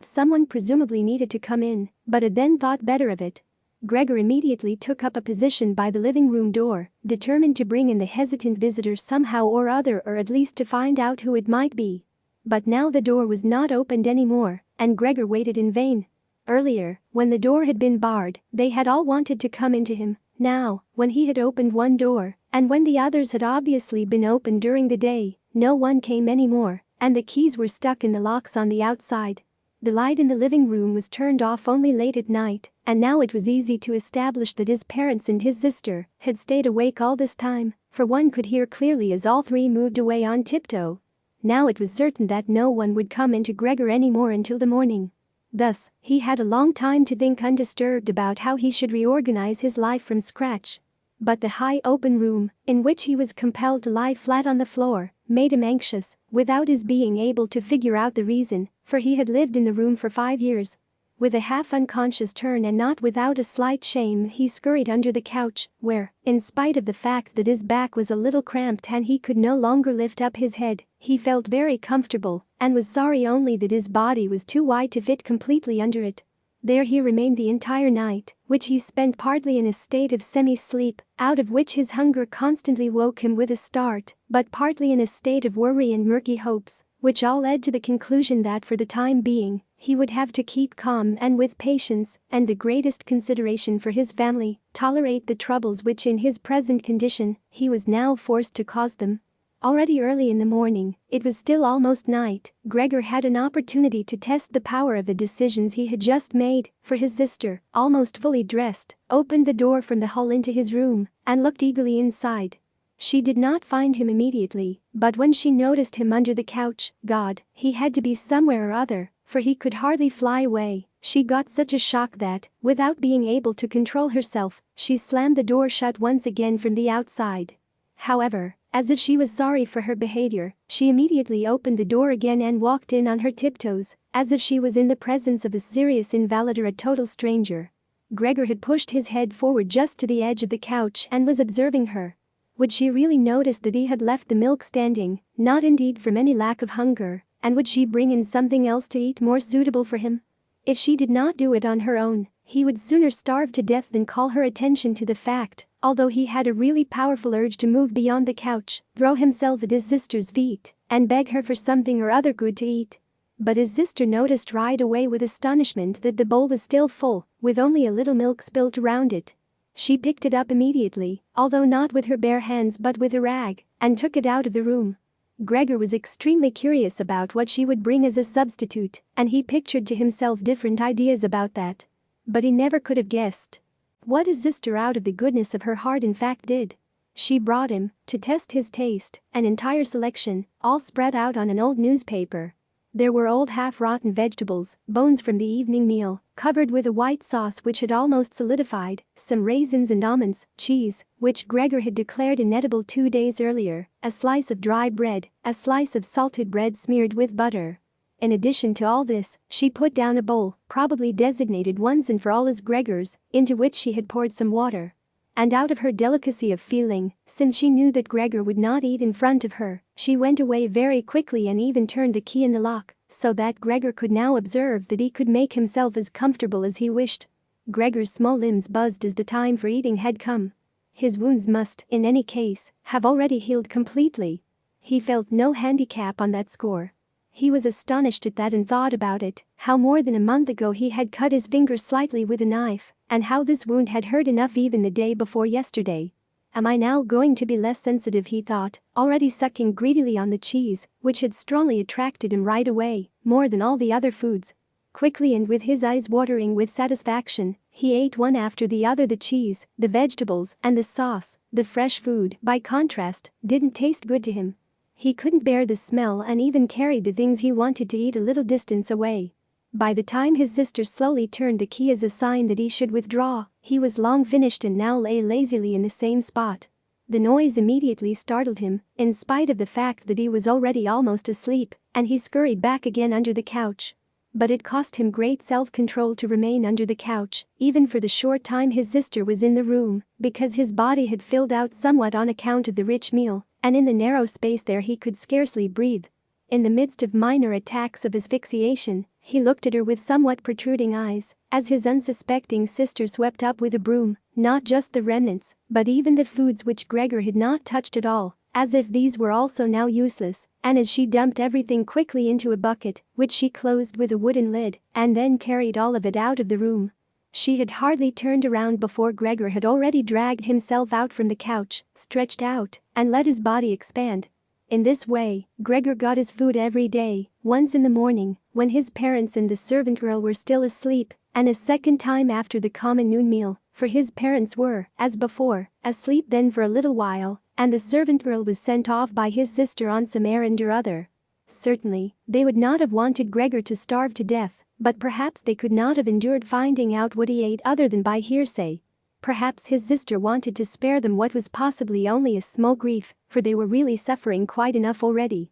Someone presumably needed to come in, but had then thought better of it. Gregor immediately took up a position by the living room door, determined to bring in the hesitant visitor somehow or other, or at least to find out who it might be. But now the door was not opened anymore, and Gregor waited in vain. Earlier, when the door had been barred, they had all wanted to come into him. Now, when he had opened one door, and when the others had obviously been opened during the day, no one came anymore, and the keys were stuck in the locks on the outside. The light in the living room was turned off only late at night, and now it was easy to establish that his parents and his sister had stayed awake all this time, for one could hear clearly as all 3 moved away on tiptoe. Now it was certain that no one would come into Gregor anymore until the morning. Thus, he had a long time to think undisturbed about how he should reorganize his life from scratch. But the high open room, in which he was compelled to lie flat on the floor, made him anxious, without his being able to figure out the reason, for he had lived in the room for 5 years. With a half-unconscious turn and not without a slight shame, he scurried under the couch, where, in spite of the fact that his back was a little cramped and he could no longer lift up his head, he felt very comfortable and was sorry only that his body was too wide to fit completely under it. There he remained the entire night, which he spent partly in a state of semi-sleep, out of which his hunger constantly woke him with a start, but partly in a state of worry and murky hopes, which all led to the conclusion that for the time being, he would have to keep calm and with patience and the greatest consideration for his family, tolerate the troubles which in his present condition, he was now forced to cause them. Already early in the morning, it was still almost night, Gregor had an opportunity to test the power of the decisions he had just made, for his sister, almost fully dressed, opened the door from the hall into his room and looked eagerly inside. She did not find him immediately, but when she noticed him under the couch, God, he had to be somewhere or other, for he could hardly fly away. She got such a shock that, without being able to control herself, she slammed the door shut once again from the outside. However, as if she was sorry for her behavior, she immediately opened the door again and walked in on her tiptoes, as if she was in the presence of a serious invalid or a total stranger. Gregor had pushed his head forward just to the edge of the couch and was observing her. Would she really notice that he had left the milk standing, not indeed from any lack of hunger, and would she bring in something else to eat more suitable for him? If she did not do it on her own, he would sooner starve to death than call her attention to the fact, although he had a really powerful urge to move beyond the couch, throw himself at his sister's feet, and beg her for something or other good to eat. But his sister noticed right away with astonishment that the bowl was still full, with only a little milk spilt around it. She picked it up immediately, although not with her bare hands but with a rag, and took it out of the room. Gregor was extremely curious about what she would bring as a substitute, and he pictured to himself different ideas about that. But he never could have guessed what his sister out of the goodness of her heart in fact did. She brought him, to test his taste, an entire selection, all spread out on an old newspaper. There were old half-rotten vegetables, bones from the evening meal, covered with a white sauce which had almost solidified, some raisins and almonds, cheese, which Gregor had declared inedible 2 days earlier, a slice of dry bread, a slice of salted bread smeared with butter. In addition to all this, she put down a bowl, probably designated once and for all as Gregor's, into which she had poured some water. And out of her delicacy of feeling, since she knew that Gregor would not eat in front of her, she went away very quickly and even turned the key in the lock, so that Gregor could now observe that he could make himself as comfortable as he wished. Gregor's small limbs buzzed as the time for eating had come. His wounds must, in any case, have already healed completely. He felt no handicap on that score. He was astonished at that and thought about it, how more than a month ago he had cut his finger slightly with a knife, and how this wound had hurt enough even the day before yesterday. Am I now going to be less sensitive, he thought, already sucking greedily on the cheese, which had strongly attracted him right away, more than all the other foods. Quickly and with his eyes watering with satisfaction, he ate one after the other the cheese, the vegetables, and the sauce. The fresh food, by contrast, didn't taste good to him. He couldn't bear the smell and even carried the things he wanted to eat a little distance away. By the time his sister slowly turned the key as a sign that he should withdraw, he was long finished and now lay lazily in the same spot. The noise immediately startled him, in spite of the fact that he was already almost asleep, and he scurried back again under the couch. But it cost him great self-control to remain under the couch, even for the short time his sister was in the room, because his body had filled out somewhat on account of the rich meal, and in the narrow space there he could scarcely breathe. In the midst of minor attacks of asphyxiation, he looked at her with somewhat protruding eyes, as his unsuspecting sister swept up with a broom, not just the remnants, but even the foods which Gregor had not touched at all, as if these were also now useless, and as she dumped everything quickly into a bucket, which she closed with a wooden lid, and then carried all of it out of the room. She had hardly turned around before Gregor had already dragged himself out from the couch, stretched out, and let his body expand. In this way, Gregor got his food every day, once in the morning, when his parents and the servant girl were still asleep, and a second time after the common noon meal, for his parents were, as before, asleep then for a little while, and the servant girl was sent off by his sister on some errand or other. Certainly, they would not have wanted Gregor to starve to death, but perhaps they could not have endured finding out what he ate other than by hearsay. Perhaps his sister wanted to spare them what was possibly only a small grief, for they were really suffering quite enough already.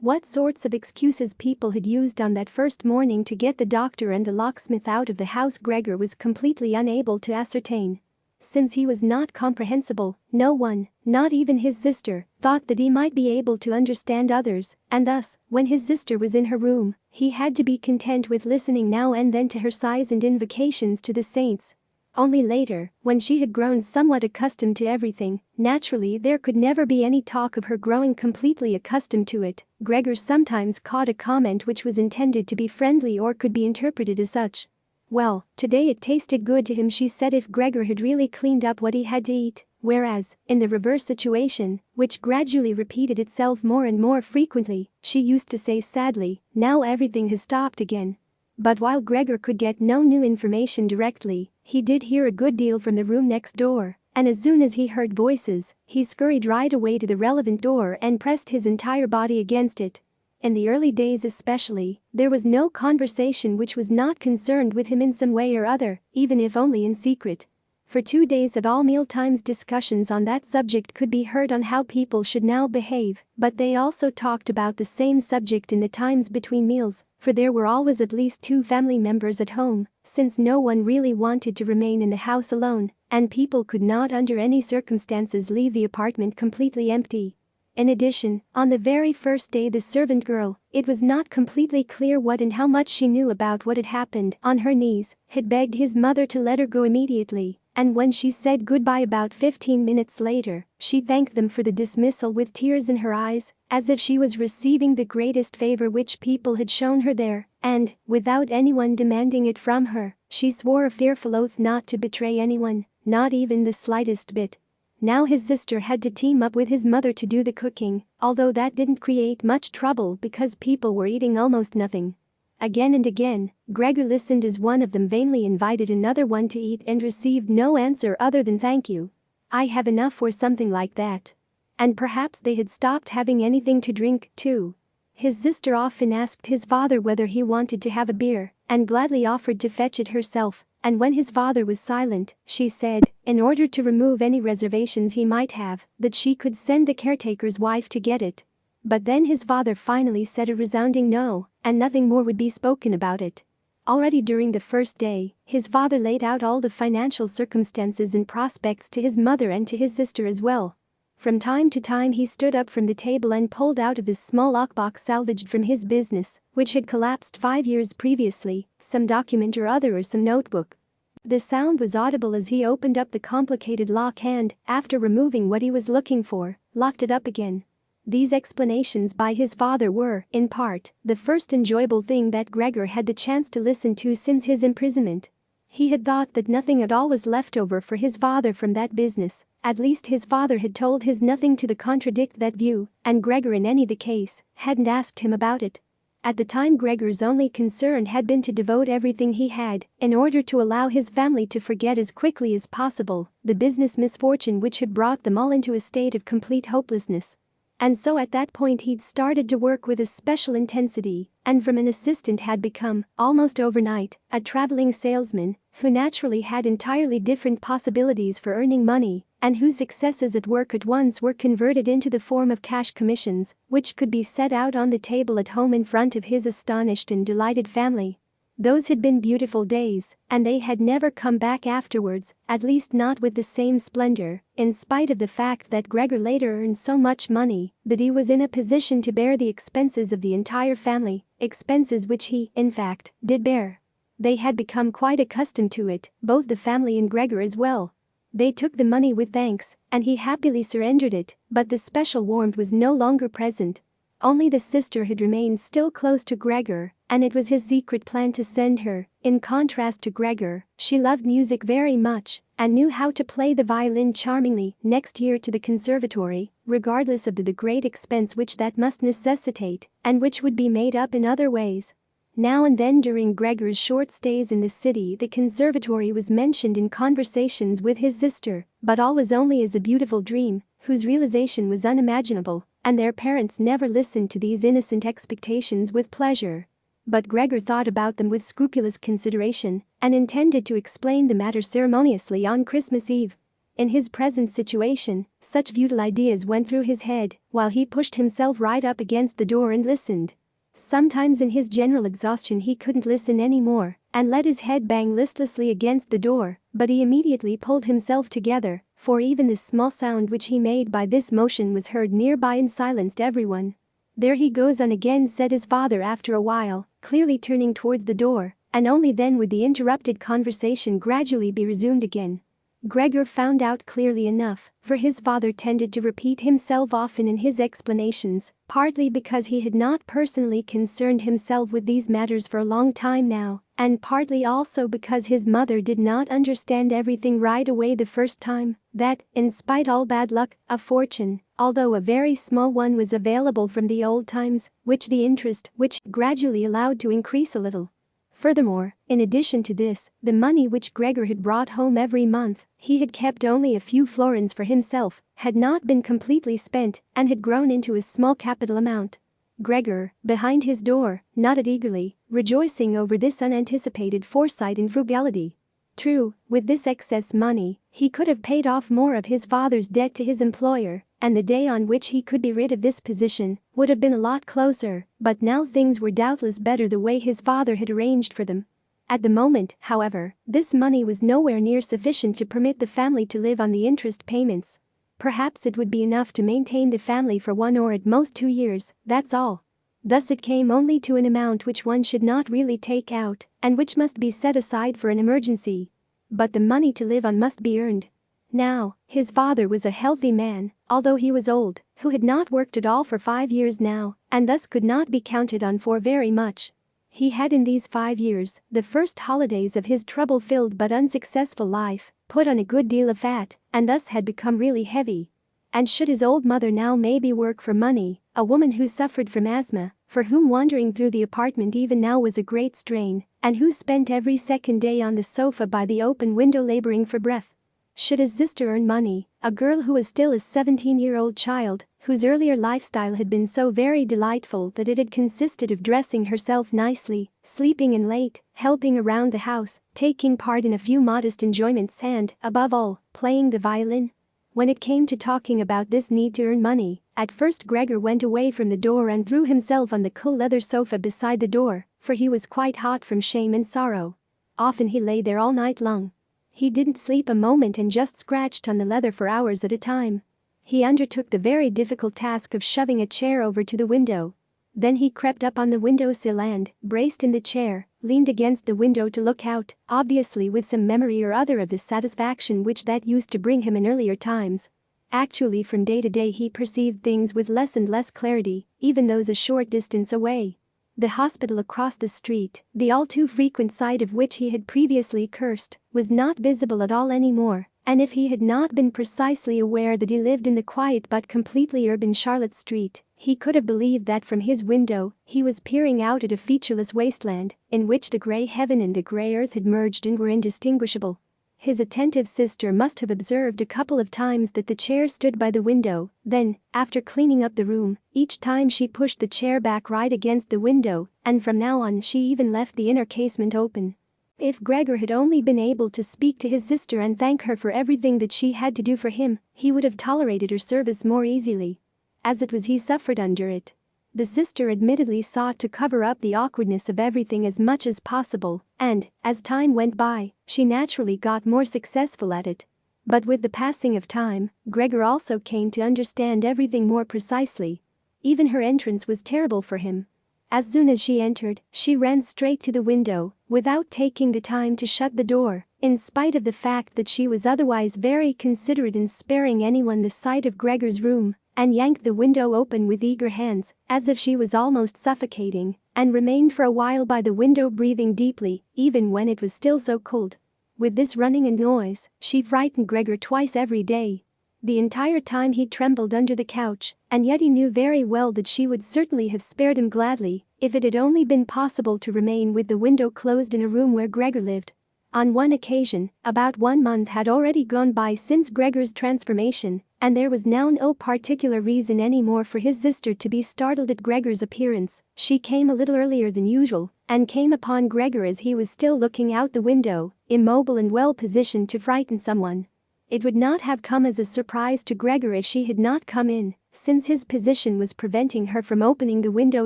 What sorts of excuses people had used on that first morning to get the doctor and the locksmith out of the house Gregor was completely unable to ascertain. Since he was not comprehensible, no one, not even his sister, thought that he might be able to understand others, and thus, when his sister was in her room, he had to be content with listening now and then to her sighs and invocations to the saints. Only later, when she had grown somewhat accustomed to everything, naturally there could never be any talk of her growing completely accustomed to it. Gregor sometimes caught a comment which was intended to be friendly or could be interpreted as such. "Well, today it tasted good to him," she said if Gregor had really cleaned up what he had to eat, whereas, in the reverse situation, which gradually repeated itself more and more frequently, she used to say sadly, "Now everything has stopped again." But while Gregor could get no new information directly, he did hear a good deal from the room next door, and as soon as he heard voices, he scurried right away to the relevant door and pressed his entire body against it. In the early days especially, there was no conversation which was not concerned with him in some way or other, even if only in secret. For 2 days at all mealtimes discussions on that subject could be heard on how people should now behave, but they also talked about the same subject in the times between meals, for there were always at least 2 family members at home, since no one really wanted to remain in the house alone, and people could not under any circumstances leave the apartment completely empty. In addition, on the very first day the servant girl, it was not completely clear what and how much she knew about what had happened, on her knees, had begged his mother to let her go immediately, and when she said goodbye about 15 minutes later, she thanked them for the dismissal with tears in her eyes, as if she was receiving the greatest favor which people had shown her there, and, without anyone demanding it from her, she swore a fearful oath not to betray anyone, not even the slightest bit. Now his sister had to team up with his mother to do the cooking, although that didn't create much trouble because people were eating almost nothing. Again and again, Gregor listened as one of them vainly invited another one to eat and received no answer other than "thank you. I have enough," or something like that. And perhaps they had stopped having anything to drink, too. His sister often asked his father whether he wanted to have a beer, and gladly offered to fetch it herself, and when his father was silent, she said, in order to remove any reservations he might have, that she could send the caretaker's wife to get it. But then his father finally said a resounding no, and nothing more would be spoken about it. Already during the first day, his father laid out all the financial circumstances and prospects to his mother and to his sister as well. From time to time he stood up from the table and pulled out of his small lockbox salvaged from his business, which had collapsed 5 years previously, some document or other or some notebook. The sound was audible as he opened up the complicated lock and, after removing what he was looking for, locked it up again. These explanations by his father were, in part, the first enjoyable thing that Gregor had the chance to listen to since his imprisonment. He had thought that nothing at all was left over for his father from that business, at least his father had told his nothing to contradict that view, and Gregor in any case, hadn't asked him about it. At the time Gregor's only concern had been to devote everything he had, in order to allow his family to forget as quickly as possible the business misfortune which had brought them all into a state of complete hopelessness. And so at that point he'd started to work with a special intensity, and from an assistant had become, almost overnight, a traveling salesman, who naturally had entirely different possibilities for earning money, and whose successes at work at once were converted into the form of cash commissions, which could be set out on the table at home in front of his astonished and delighted family. Those had been beautiful days, and they had never come back afterwards, at least not with the same splendor, in spite of the fact that Gregor later earned so much money that he was in a position to bear the expenses of the entire family, expenses which he, in fact, did bear. They had become quite accustomed to it, both the family and Gregor as well. They took the money with thanks, and he happily surrendered it, but the special warmth was no longer present. Only the sister had remained still close to Gregor, and it was his secret plan to send her. In contrast to Gregor, she loved music very much and knew how to play the violin charmingly next year to the conservatory, regardless of the great expense which that must necessitate, and which would be made up in other ways. Now and then during Gregor's short stays in the city the conservatory was mentioned in conversations with his sister, but always only as a beautiful dream, whose realization was unimaginable, and their parents never listened to these innocent expectations with pleasure. But Gregor thought about them with scrupulous consideration, and intended to explain the matter ceremoniously on Christmas Eve. In his present situation, such futile ideas went through his head, while he pushed himself right up against the door and listened. Sometimes in his general exhaustion he couldn't listen anymore, and let his head bang listlessly against the door, but he immediately pulled himself together, for even the small sound which he made by this motion was heard nearby and silenced everyone. "There he goes on again," said his father after a while, clearly turning towards the door, and only then would the interrupted conversation gradually be resumed again. Gregor found out clearly enough, for his father tended to repeat himself often in his explanations, partly because he had not personally concerned himself with these matters for a long time now, and partly also because his mother did not understand everything right away the first time, that, in spite all bad luck, a fortune, although a very small one, was available from the old times, which the interest which gradually allowed to increase a little. Furthermore, in addition to this, the money which Gregor had brought home every month, he had kept only a few florins for himself, had not been completely spent, and had grown into a small capital amount. Gregor, behind his door, nodded eagerly, rejoicing over this unanticipated foresight and frugality. True, with this excess money, he could have paid off more of his father's debt to his employer, and the day on which he could be rid of this position would have been a lot closer, but now things were doubtless better the way his father had arranged for them. At the moment, however, this money was nowhere near sufficient to permit the family to live on the interest payments. Perhaps it would be enough to maintain the family for 1 or at most 2 years, that's all. Thus it came only to an amount which one should not really take out, and which must be set aside for an emergency. But the money to live on must be earned. Now, his father was a healthy man, although he was old, who had not worked at all for 5 years now, and thus could not be counted on for very much. He had in these 5 years, the first holidays of his trouble-filled but unsuccessful life, put on a good deal of fat, and thus had become really heavy. And should his old mother now maybe work for money, a woman who suffered from asthma, for whom wandering through the apartment even now was a great strain, and who spent every second day on the sofa by the open window laboring for breath? Should his sister earn money, a girl who was still a 17-year-old child, whose earlier lifestyle had been so very delightful that it had consisted of dressing herself nicely, sleeping in late, helping around the house, taking part in a few modest enjoyments and, above all, playing the violin? When it came to talking about this need to earn money, at first Gregor went away from the door and threw himself on the cool leather sofa beside the door, for he was quite hot from shame and sorrow. Often he lay there all night long. He didn't sleep a moment and just scratched on the leather for hours at a time. He undertook the very difficult task of shoving a chair over to the window. Then he crept up on the windowsill and, braced in the chair, leaned against the window to look out, obviously with some memory or other of the satisfaction which that used to bring him in earlier times. Actually, from day to day he perceived things with less and less clarity, even those a short distance away. The hospital across the street, the all too frequent sight of which he had previously cursed, was not visible at all anymore, and if he had not been precisely aware that he lived in the quiet but completely urban Charlotte Street, he could have believed that from his window he was peering out at a featureless wasteland in which the grey heaven and the grey earth had merged and were indistinguishable. His attentive sister must have observed a couple of times that the chair stood by the window, then, after cleaning up the room, each time she pushed the chair back right against the window, and from now on she even left the inner casement open. If Gregor had only been able to speak to his sister and thank her for everything that she had to do for him, he would have tolerated her service more easily. As it was, he suffered under it. The sister admittedly sought to cover up the awkwardness of everything as much as possible, and, as time went by, she naturally got more successful at it. But with the passing of time, Gregor also came to understand everything more precisely. Even her entrance was terrible for him. As soon as she entered, she ran straight to the window, without taking the time to shut the door, in spite of the fact that she was otherwise very considerate in sparing anyone the sight of Gregor's room, and yanked the window open with eager hands, as if she was almost suffocating, and remained for a while by the window breathing deeply, even when it was still so cold. With this running and noise, she frightened Gregor twice every day. The entire time he trembled under the couch, and yet he knew very well that she would certainly have spared him gladly, if it had only been possible to remain with the window closed in a room where Gregor lived. On one occasion, about 1 month had already gone by since Gregor's transformation, and there was now no particular reason anymore for his sister to be startled at Gregor's appearance. She came a little earlier than usual, and came upon Gregor as he was still looking out the window, immobile and well positioned to frighten someone. It would not have come as a surprise to Gregor if she had not come in, since his position was preventing her from opening the window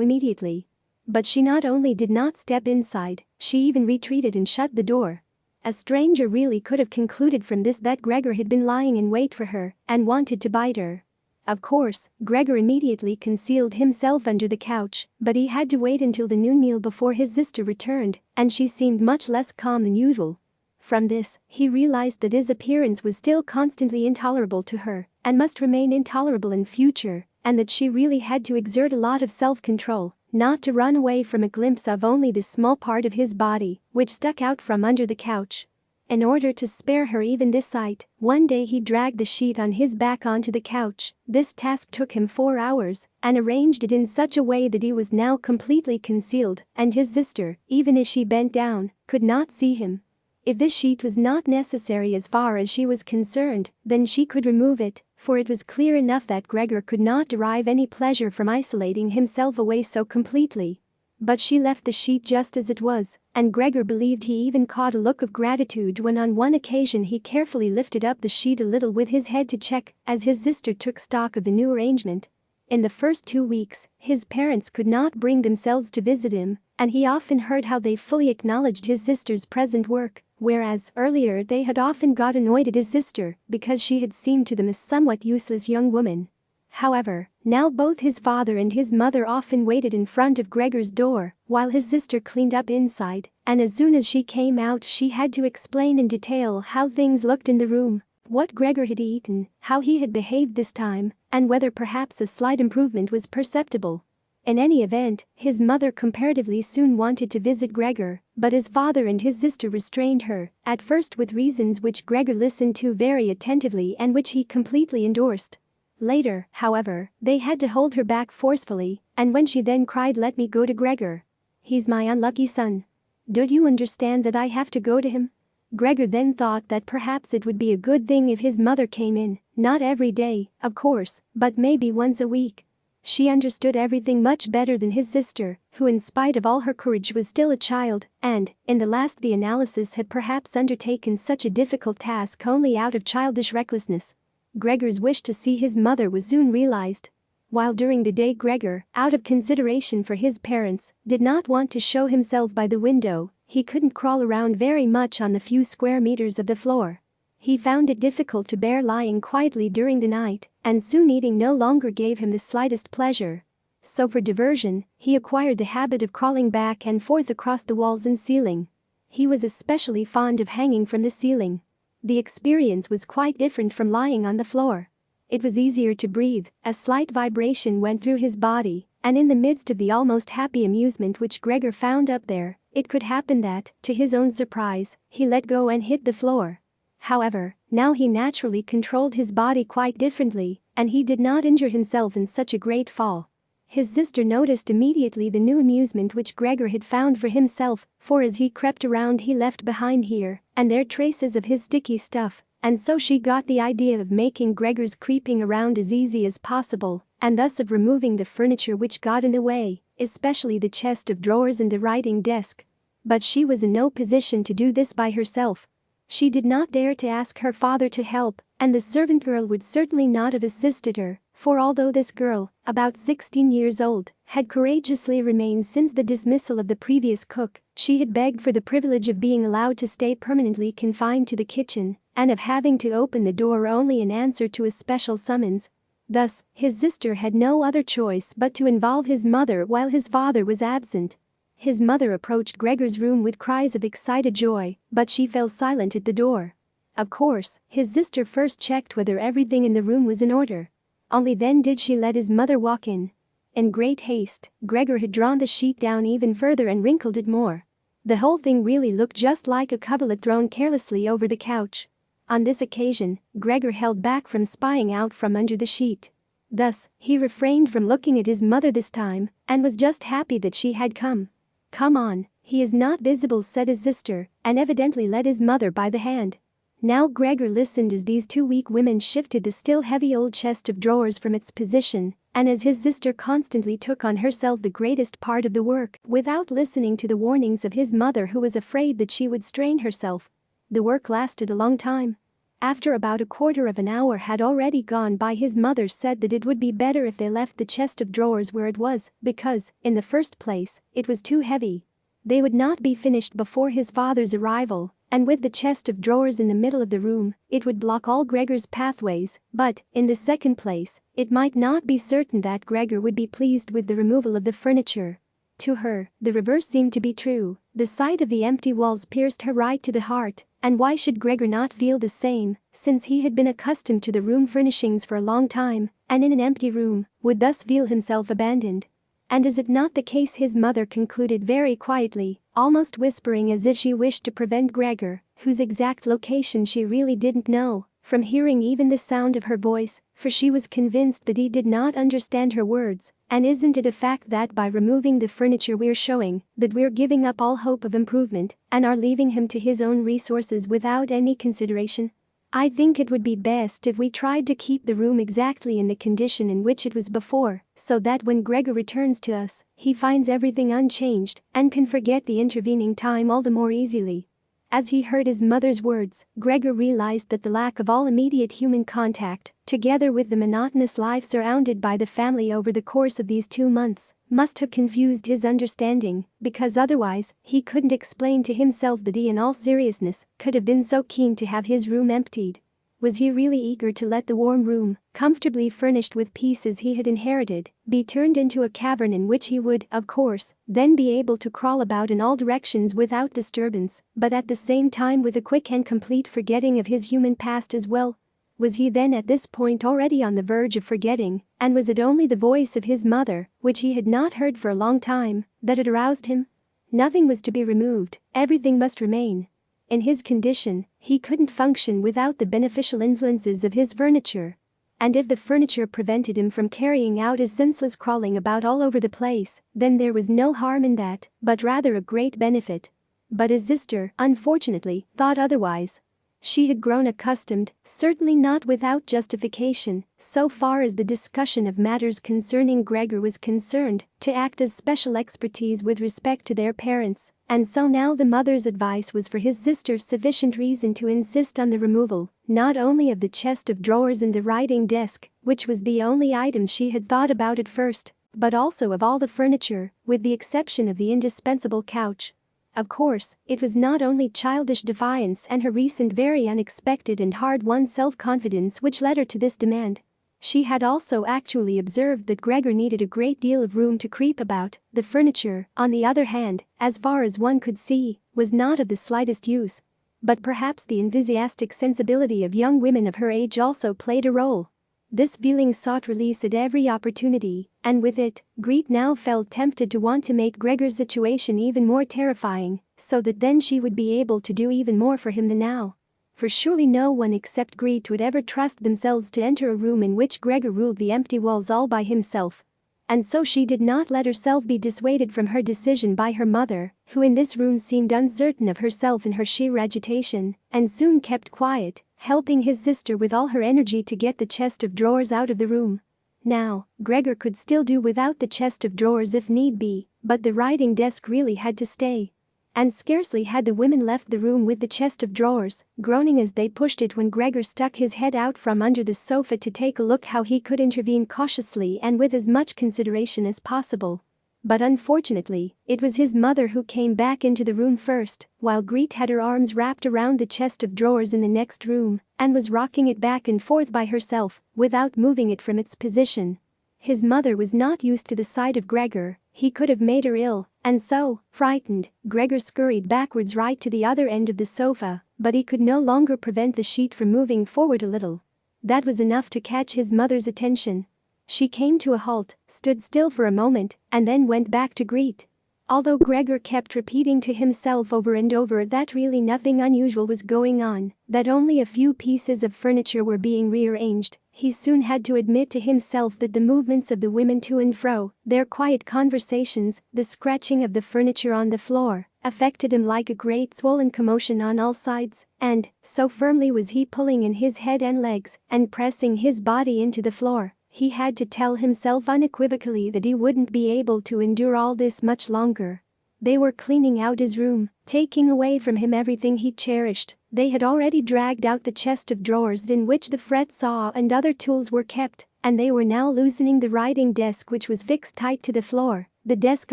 immediately. But she not only did not step inside, she even retreated and shut the door. A stranger really could have concluded from this that Gregor had been lying in wait for her and wanted to bite her. Of course, Gregor immediately concealed himself under the couch, but he had to wait until the noon meal before his sister returned, and she seemed much less calm than usual. From this, he realized that his appearance was still constantly intolerable to her and must remain intolerable in future, and that she really had to exert a lot of self-control not to run away from a glimpse of only this small part of his body which stuck out from under the couch. In order to spare her even this sight, one day he dragged the sheet on his back onto the couch. This task took him 4 hours and arranged it in such a way that he was now completely concealed and his sister, even if she bent down, could not see him. If this sheet was not necessary as far as she was concerned, then she could remove it, for it was clear enough that Gregor could not derive any pleasure from isolating himself away so completely. But she left the sheet just as it was, and Gregor believed he even caught a look of gratitude when on one occasion he carefully lifted up the sheet a little with his head to check as his sister took stock of the new arrangement. In the first 2 weeks, his parents could not bring themselves to visit him, and he often heard how they fully acknowledged his sister's present work, whereas earlier they had often got annoyed at his sister because she had seemed to them a somewhat useless young woman. However, now both his father and his mother often waited in front of Gregor's door while his sister cleaned up inside, and as soon as she came out she had to explain in detail how things looked in the room, what Gregor had eaten, how he had behaved this time, and whether perhaps a slight improvement was perceptible. In any event, his mother comparatively soon wanted to visit Gregor, but his father and his sister restrained her, at first with reasons which Gregor listened to very attentively and which he completely endorsed. Later, however, they had to hold her back forcefully, and when she then cried, "Let me go to Gregor. He's my unlucky son. Don't you understand that I have to go to him?" Gregor then thought that perhaps it would be a good thing if his mother came in, not every day, of course, but maybe once a week. She understood everything much better than his sister, who in spite of all her courage was still a child, and, in the last the analysis had perhaps undertaken such a difficult task only out of childish recklessness. Gregor's wish to see his mother was soon realized. While during the day Gregor, out of consideration for his parents, did not want to show himself by the window, he couldn't crawl around very much on the few square meters of the floor. He found it difficult to bear lying quietly during the night, and soon eating no longer gave him the slightest pleasure. So for diversion, he acquired the habit of crawling back and forth across the walls and ceiling. He was especially fond of hanging from the ceiling. The experience was quite different from lying on the floor. It was easier to breathe, a slight vibration went through his body, and in the midst of the almost happy amusement which Gregor found up there, it could happen that, to his own surprise, he let go and hit the floor. However, now he naturally controlled his body quite differently, and he did not injure himself in such a great fall. His sister noticed immediately the new amusement which Gregor had found for himself, for as he crept around he left behind here and there traces of his sticky stuff, and so she got the idea of making Gregor's creeping around as easy as possible, and thus of removing the furniture which got in the way, especially the chest of drawers and the writing desk. But she was in no position to do this by herself. She did not dare to ask her father to help, and the servant girl would certainly not have assisted her, for although this girl, about 16 years old, had courageously remained since the dismissal of the previous cook, she had begged for the privilege of being allowed to stay permanently confined to the kitchen, and of having to open the door only in answer to a special summons. Thus, his sister had no other choice but to involve his mother while his father was absent. His mother approached Gregor's room with cries of excited joy, but she fell silent at the door. Of course, his sister first checked whether everything in the room was in order. Only then did she let his mother walk in. In great haste, Gregor had drawn the sheet down even further and wrinkled it more. The whole thing really looked just like a coverlet thrown carelessly over the couch. On this occasion, Gregor held back from spying out from under the sheet. Thus, he refrained from looking at his mother this time, and was just happy that she had come. "Come on, he is not visible," said his sister, and evidently led his mother by the hand. Now Gregor listened as these two weak women shifted the still heavy old chest of drawers from its position, and as his sister constantly took on herself the greatest part of the work without listening to the warnings of his mother, who was afraid that she would strain herself. The work lasted a long time. After about a quarter of an hour had already gone by, his mother said that it would be better if they left the chest of drawers where it was because, in the first place, it was too heavy. They would not be finished before his father's arrival, and with the chest of drawers in the middle of the room, it would block all Gregor's pathways, but, in the second place, it might not be certain that Gregor would be pleased with the removal of the furniture. To her, the reverse seemed to be true. The sight of the empty walls pierced her right to the heart, and why should Gregor not feel the same, since he had been accustomed to the room furnishings for a long time, and in an empty room, would thus feel himself abandoned? And is it not the case, his mother concluded very quietly, almost whispering as if she wished to prevent Gregor, whose exact location she really didn't know, from hearing even the sound of her voice, for she was convinced that he did not understand her words. And isn't it a fact that by removing the furniture we're showing that we're giving up all hope of improvement and are leaving him to his own resources without any consideration? I think it would be best if we tried to keep the room exactly in the condition in which it was before, so that when Gregor returns to us, he finds everything unchanged and can forget the intervening time all the more easily. As he heard his mother's words, Gregor realized that the lack of all immediate human contact, together with the monotonous life surrounded by the family over the course of these 2 months, must have confused his understanding, because otherwise, he couldn't explain to himself that he in all seriousness could have been so keen to have his room emptied. Was he really eager to let the warm room, comfortably furnished with pieces he had inherited, be turned into a cavern in which he would, of course, then be able to crawl about in all directions without disturbance, but at the same time with a quick and complete forgetting of his human past as well? Was he then at this point already on the verge of forgetting, and was it only the voice of his mother, which he had not heard for a long time, that had aroused him? Nothing was to be removed, everything must remain. In his condition, he couldn't function without the beneficial influences of his furniture. And if the furniture prevented him from carrying out his senseless crawling about all over the place, then there was no harm in that, but rather a great benefit. But his sister, unfortunately, thought otherwise. She had grown accustomed, certainly not without justification, so far as the discussion of matters concerning Gregor was concerned, to act as special expertise with respect to their parents, and so now the mother's advice was for his sister sufficient reason to insist on the removal, not only of the chest of drawers and the writing desk, which was the only item she had thought about at first, but also of all the furniture, with the exception of the indispensable couch. Of course, it was not only childish defiance and her recent very unexpected and hard-won self-confidence which led her to this demand. She had also actually observed that Gregor needed a great deal of room to creep about. The furniture, on the other hand, as far as one could see, was not of the slightest use. But perhaps the enthusiastic sensibility of young women of her age also played a role. This feeling sought release at every opportunity, and with it, Greet now felt tempted to want to make Gregor's situation even more terrifying, so that then she would be able to do even more for him than now. For surely no one except Greet would ever trust themselves to enter a room in which Gregor ruled the empty walls all by himself. And so she did not let herself be dissuaded from her decision by her mother, who in this room seemed uncertain of herself in her sheer agitation, and soon kept quiet, helping his sister with all her energy to get the chest of drawers out of the room. Now, Gregor could still do without the chest of drawers if need be, but the writing desk really had to stay. And scarcely had the women left the room with the chest of drawers, groaning as they pushed it, when Gregor stuck his head out from under the sofa to take a look how he could intervene cautiously and with as much consideration as possible. But unfortunately, it was his mother who came back into the room first, while Greet had her arms wrapped around the chest of drawers in the next room and was rocking it back and forth by herself, without moving it from its position. His mother was not used to the sight of Gregor. He could have made her ill, and so, frightened, Gregor scurried backwards right to the other end of the sofa, but he could no longer prevent the sheet from moving forward a little. That was enough to catch his mother's attention. She came to a halt, stood still for a moment, and then went back to Greet. Although Gregor kept repeating to himself over and over that really nothing unusual was going on, that only a few pieces of furniture were being rearranged, he soon had to admit to himself that the movements of the women to and fro, their quiet conversations, the scratching of the furniture on the floor, affected him like a great swollen commotion on all sides, and, so firmly was he pulling in his head and legs and pressing his body into the floor, he had to tell himself unequivocally that he wouldn't be able to endure all this much longer. They were cleaning out his room, taking away from him everything he cherished. They had already dragged out the chest of drawers in which the fret saw and other tools were kept, and they were now loosening the writing desk which was fixed tight to the floor, the desk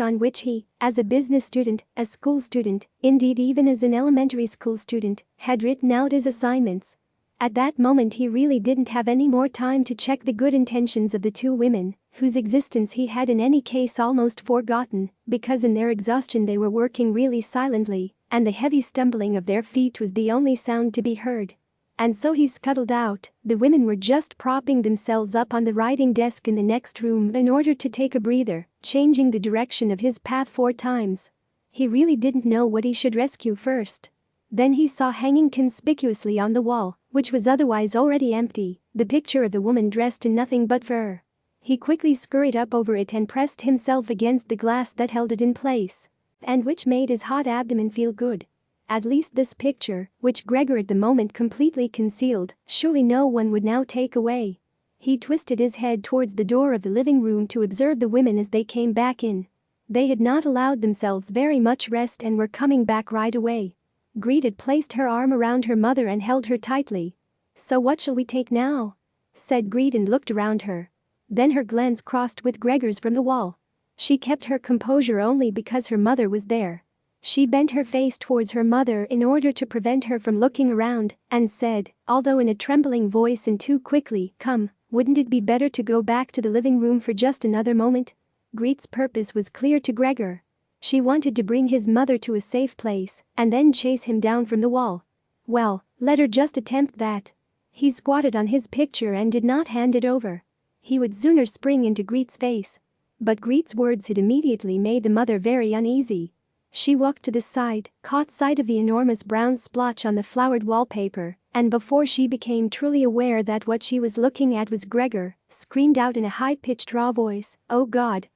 on which he, as a business student, a school student, indeed even as an elementary school student, had written out his assignments. At that moment he really didn't have any more time to check the good intentions of the two women, whose existence he had in any case almost forgotten, because in their exhaustion they were working really silently, and the heavy stumbling of their feet was the only sound to be heard. And so he scuttled out. The women were just propping themselves up on the writing desk in the next room in order to take a breather, changing the direction of his path 4 times. He really didn't know what he should rescue first. Then he saw hanging conspicuously on the wall, which was otherwise already empty, the picture of the woman dressed in nothing but fur. He quickly scurried up over it and pressed himself against the glass that held it in place, and which made his hot abdomen feel good. At least this picture, which Gregor at the moment completely concealed, surely no one would now take away. He twisted his head towards the door of the living room to observe the women as they came back in. They had not allowed themselves very much rest and were coming back right away. Greet had placed her arm around her mother and held her tightly. "So what shall we take now?" said Greet and looked around her. Then her glance crossed with Gregor's from the wall. She kept her composure only because her mother was there. She bent her face towards her mother in order to prevent her from looking around, and said, although in a trembling voice and too quickly, "Come, wouldn't it be better to go back to the living room for just another moment?" Greet's purpose was clear to Gregor. She wanted to bring his mother to a safe place and then chase him down from the wall. Well, let her just attempt that. He squatted on his picture and did not hand it over. He would sooner spring into Greet's face. But Greet's words had immediately made the mother very uneasy. She walked to the side, caught sight of the enormous brown splotch on the flowered wallpaper, and before she became truly aware that what she was looking at was Gregor, screamed out in a high-pitched raw voice, oh God,"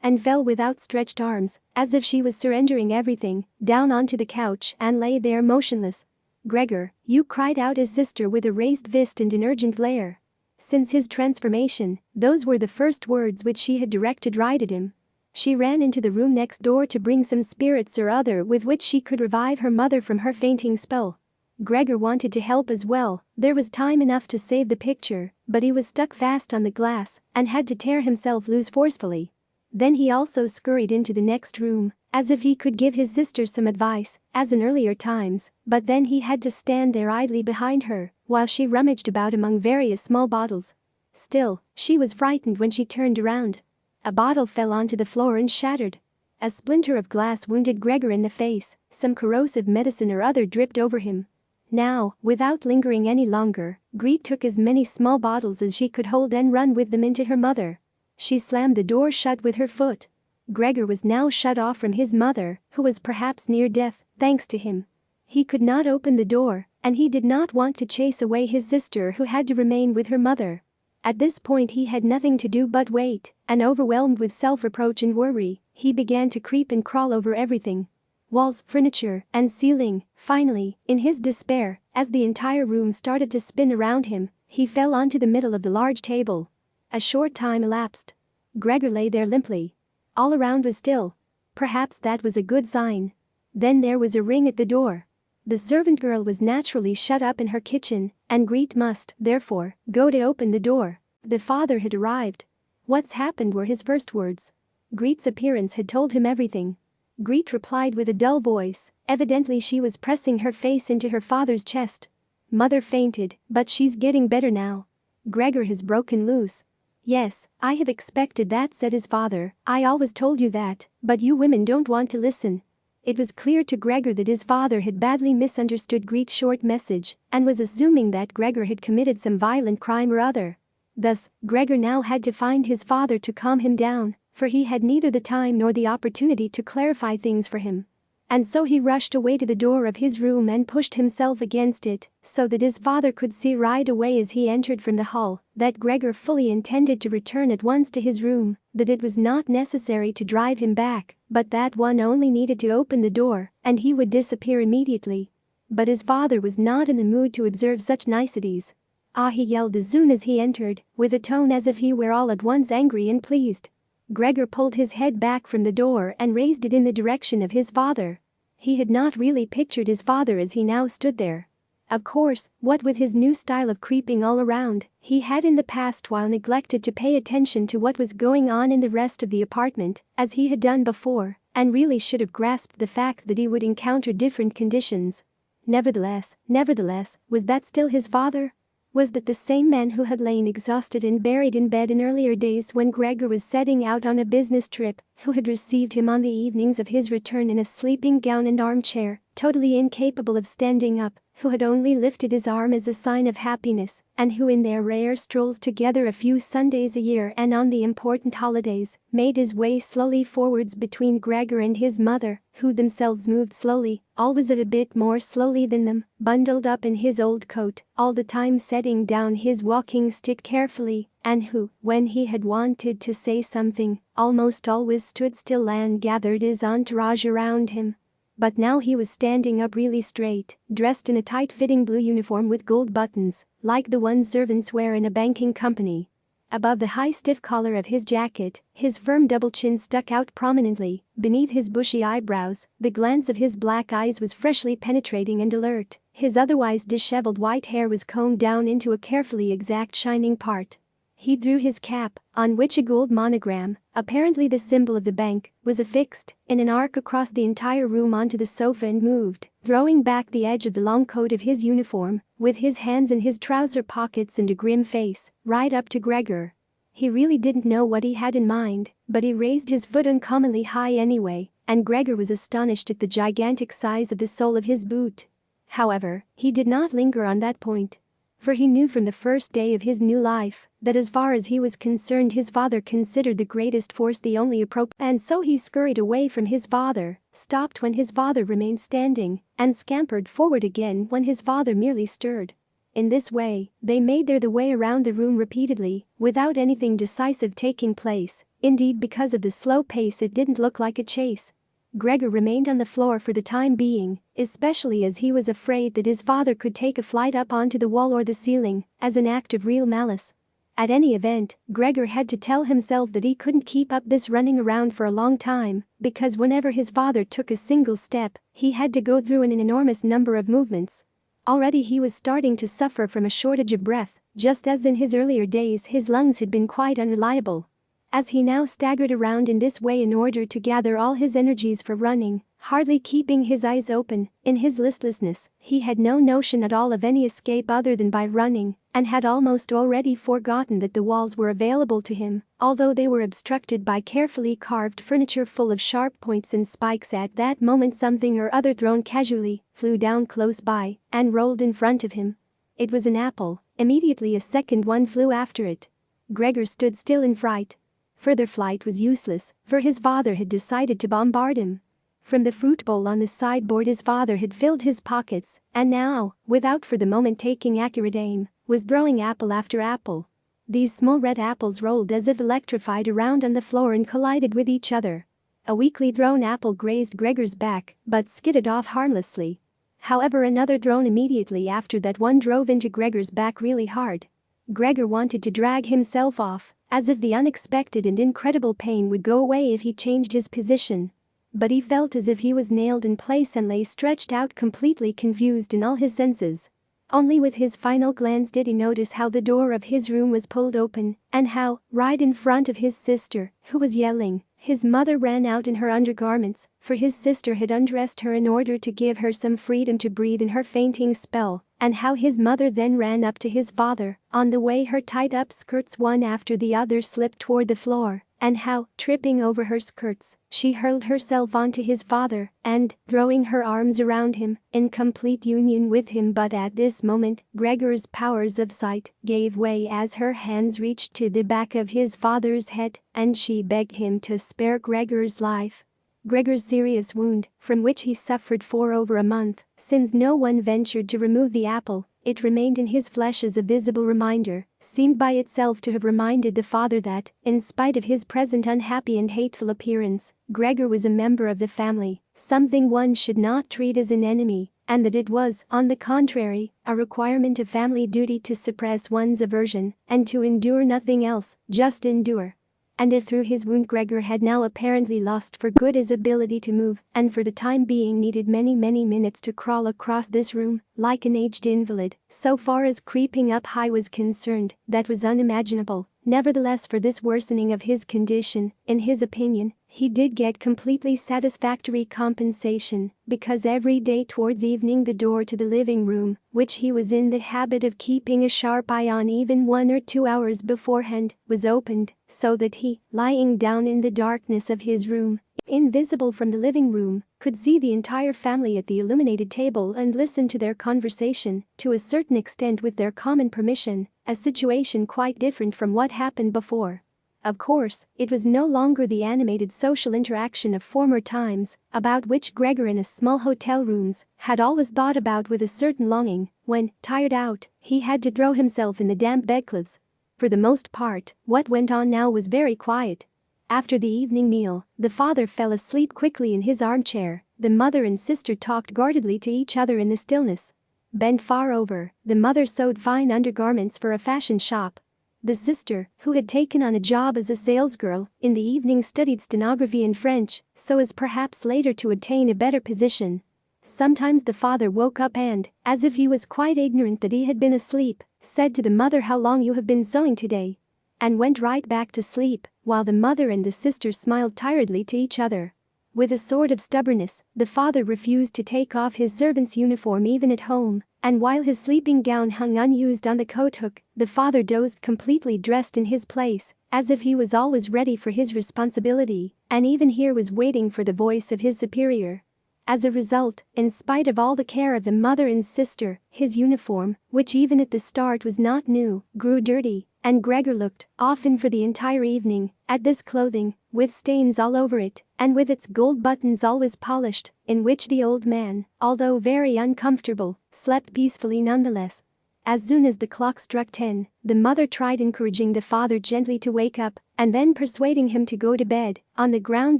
and fell with outstretched arms, as if she was surrendering everything, down onto the couch and lay there motionless. "Gregor, you," cried out his sister with a raised fist and an urgent glare. Since his transformation, those were the first words which she had directed right at him. She ran into the room next door to bring some spirits or other with which she could revive her mother from her fainting spell. Gregor wanted to help as well. There was time enough to save the picture, but he was stuck fast on the glass and had to tear himself loose forcefully. Then he also scurried into the next room, as if he could give his sister some advice, as in earlier times, but then he had to stand there idly behind her while she rummaged about among various small bottles. Still, she was frightened when she turned around. A bottle fell onto the floor and shattered. A splinter of glass wounded Gregor in the face, some corrosive medicine or other dripped over him. Now, without lingering any longer, Greet took as many small bottles as she could hold and run with them into her mother. She slammed the door shut with her foot. Gregor was now shut off from his mother, who was perhaps near death, thanks to him. He could not open the door, and he did not want to chase away his sister who had to remain with her mother. At this point he had nothing to do but wait, and overwhelmed with self-reproach and worry, he began to creep and crawl over everything. Walls, furniture, and ceiling. Finally, in his despair, as the entire room started to spin around him, he fell onto the middle of the large table. A short time elapsed. Gregor lay there limply. All around was still. Perhaps that was a good sign. Then there was a ring at the door. The servant girl was naturally shut up in her kitchen, and Greet must, therefore, go to open the door. The father had arrived. "What's happened?" were his first words. Greet's appearance had told him everything. Greet replied with a dull voice, evidently she was pressing her face into her father's chest. "Mother fainted, but she's getting better now. Gregor has broken loose." "Yes, I have expected that," said his father. "I always told you that, but you women don't want to listen." It was clear to Gregor that his father had badly misunderstood Greet's short message and was assuming that Gregor had committed some violent crime or other. Thus, Gregor now had to find his father to calm him down, for he had neither the time nor the opportunity to clarify things for him. And so he rushed away to the door of his room and pushed himself against it, so that his father could see right away as he entered from the hall that Gregor fully intended to return at once to his room, that it was not necessary to drive him back, but that one only needed to open the door, and he would disappear immediately. But his father was not in the mood to observe such niceties. "Ah!" he yelled as soon as he entered, with a tone as if he were all at once angry and pleased. Gregor pulled his head back from the door and raised it in the direction of his father. He had not really pictured his father as he now stood there. Of course, what with his new style of creeping all around, he had in the past while neglected to pay attention to what was going on in the rest of the apartment, as he had done before, and really should have grasped the fact that he would encounter different conditions. Nevertheless, was that still his father? Was that the same man who had lain exhausted and buried in bed in earlier days when Gregor was setting out on a business trip, who had received him on the evenings of his return in a sleeping gown and armchair, totally incapable of standing up, who had only lifted his arm as a sign of happiness, and who in their rare strolls together a few Sundays a year and on the important holidays, made his way slowly forwards between Gregor and his mother, who themselves moved slowly, always a bit more slowly than them, bundled up in his old coat, all the time setting down his walking stick carefully, and who, when he had wanted to say something, almost always stood still and gathered his entourage around him. But now he was standing up really straight, dressed in a tight-fitting blue uniform with gold buttons, like the ones servants wear in a banking company. Above the high stiff collar of his jacket, his firm double chin stuck out prominently. Beneath his bushy eyebrows, the glance of his black eyes was freshly penetrating and alert. His otherwise disheveled white hair was combed down into a carefully exact shining part. He drew his cap, on which a gold monogram, apparently the symbol of the bank, was affixed, in an arc across the entire room onto the sofa and moved, throwing back the edge of the long coat of his uniform, with his hands in his trouser pockets and a grim face, right up to Gregor. He really didn't know what he had in mind, but he raised his foot uncommonly high anyway, and Gregor was astonished at the gigantic size of the sole of his boot. However, he did not linger on that point. For he knew from the first day of his new life that as far as he was concerned his father considered the greatest force the only appropriate, and so he scurried away from his father, stopped when his father remained standing, and scampered forward again when his father merely stirred. In this way, they made their way around the room repeatedly, without anything decisive taking place. Indeed, because of the slow pace it didn't look like a chase. Gregor remained on the floor for the time being, especially as he was afraid that his father could take a flight up onto the wall or the ceiling, as an act of real malice. At any event, Gregor had to tell himself that he couldn't keep up this running around for a long time, because whenever his father took a single step, he had to go through an enormous number of movements. Already he was starting to suffer from a shortage of breath, just as in his earlier days his lungs had been quite unreliable. As he now staggered around in this way in order to gather all his energies for running, hardly keeping his eyes open, in his listlessness, he had no notion at all of any escape other than by running, and had almost already forgotten that the walls were available to him, although they were obstructed by carefully carved furniture full of sharp points and spikes. At that moment something or other thrown casually flew down close by and rolled in front of him. It was an apple. Immediately a second one flew after it. Gregor stood still in fright. Further flight was useless, for his father had decided to bombard him. From the fruit bowl on the sideboard his father had filled his pockets, and now, without for the moment taking accurate aim, was throwing apple after apple. These small red apples rolled as if electrified around on the floor and collided with each other. A weakly thrown apple grazed Gregor's back, but skidded off harmlessly. However, another thrown immediately after that one drove into Gregor's back really hard. Gregor wanted to drag himself off, as if the unexpected and incredible pain would go away if he changed his position. But he felt as if he was nailed in place and lay stretched out completely confused in all his senses. Only with his final glance did he notice how the door of his room was pulled open, and how, right in front of his sister, who was yelling, his mother ran out in her undergarments, for his sister had undressed her in order to give her some freedom to breathe in her fainting spell, and how his mother then ran up to his father, on the way her tied-up skirts one after the other slipped toward the floor, and how, tripping over her skirts, she hurled herself onto his father and, throwing her arms around him, in complete union with him. But at this moment, Gregor's powers of sight gave way as her hands reached to the back of his father's head, and she begged him to spare Gregor's life. Gregor's serious wound, from which he suffered for over a month, since no one ventured to remove the apple, it remained in his flesh as a visible reminder, seemed by itself to have reminded the father that, in spite of his present unhappy and hateful appearance, Gregor was a member of the family, something one should not treat as an enemy, and that it was, on the contrary, a requirement of family duty to suppress one's aversion and to endure nothing else, just endure. And if through his wound Gregor had now apparently lost for good his ability to move and for the time being needed many minutes to crawl across this room like an aged invalid, so far as creeping up high was concerned, that was unimaginable. Nevertheless, for this worsening of his condition, in his opinion, he did get completely satisfactory compensation, because every day towards evening the door to the living room, which he was in the habit of keeping a sharp eye on even 1 or 2 hours beforehand, was opened, so that he, lying down in the darkness of his room, invisible from the living room, could see the entire family at the illuminated table and listen to their conversation, to a certain extent with their common permission, a situation quite different from what happened before. Of course, it was no longer the animated social interaction of former times, about which Gregor in his small hotel rooms had always thought about with a certain longing, when, tired out, he had to throw himself in the damp bedclothes. For the most part, what went on now was very quiet. After the evening meal, the father fell asleep quickly in his armchair, the mother and sister talked guardedly to each other in the stillness. Bent far over, the mother sewed fine undergarments for a fashion shop. The sister, who had taken on a job as a salesgirl, in the evening studied stenography and French, so as perhaps later to attain a better position. Sometimes the father woke up and, as if he was quite ignorant that he had been asleep, said to the mother, "How long you have been sewing today?" and went right back to sleep, while the mother and the sister smiled tiredly to each other. With a sort of stubbornness, the father refused to take off his servant's uniform even at home, and while his sleeping gown hung unused on the coat hook, the father dozed completely dressed in his place, as if he was always ready for his responsibility, and even here was waiting for the voice of his superior. As a result, in spite of all the care of the mother and sister, his uniform, which even at the start was not new, grew dirty, and Gregor looked, often for the entire evening, at this clothing, with stains all over it, and with its gold buttons always polished, in which the old man, although very uncomfortable, slept peacefully nonetheless. As soon as the clock struck 10, the mother tried encouraging the father gently to wake up, and then persuading him to go to bed, on the ground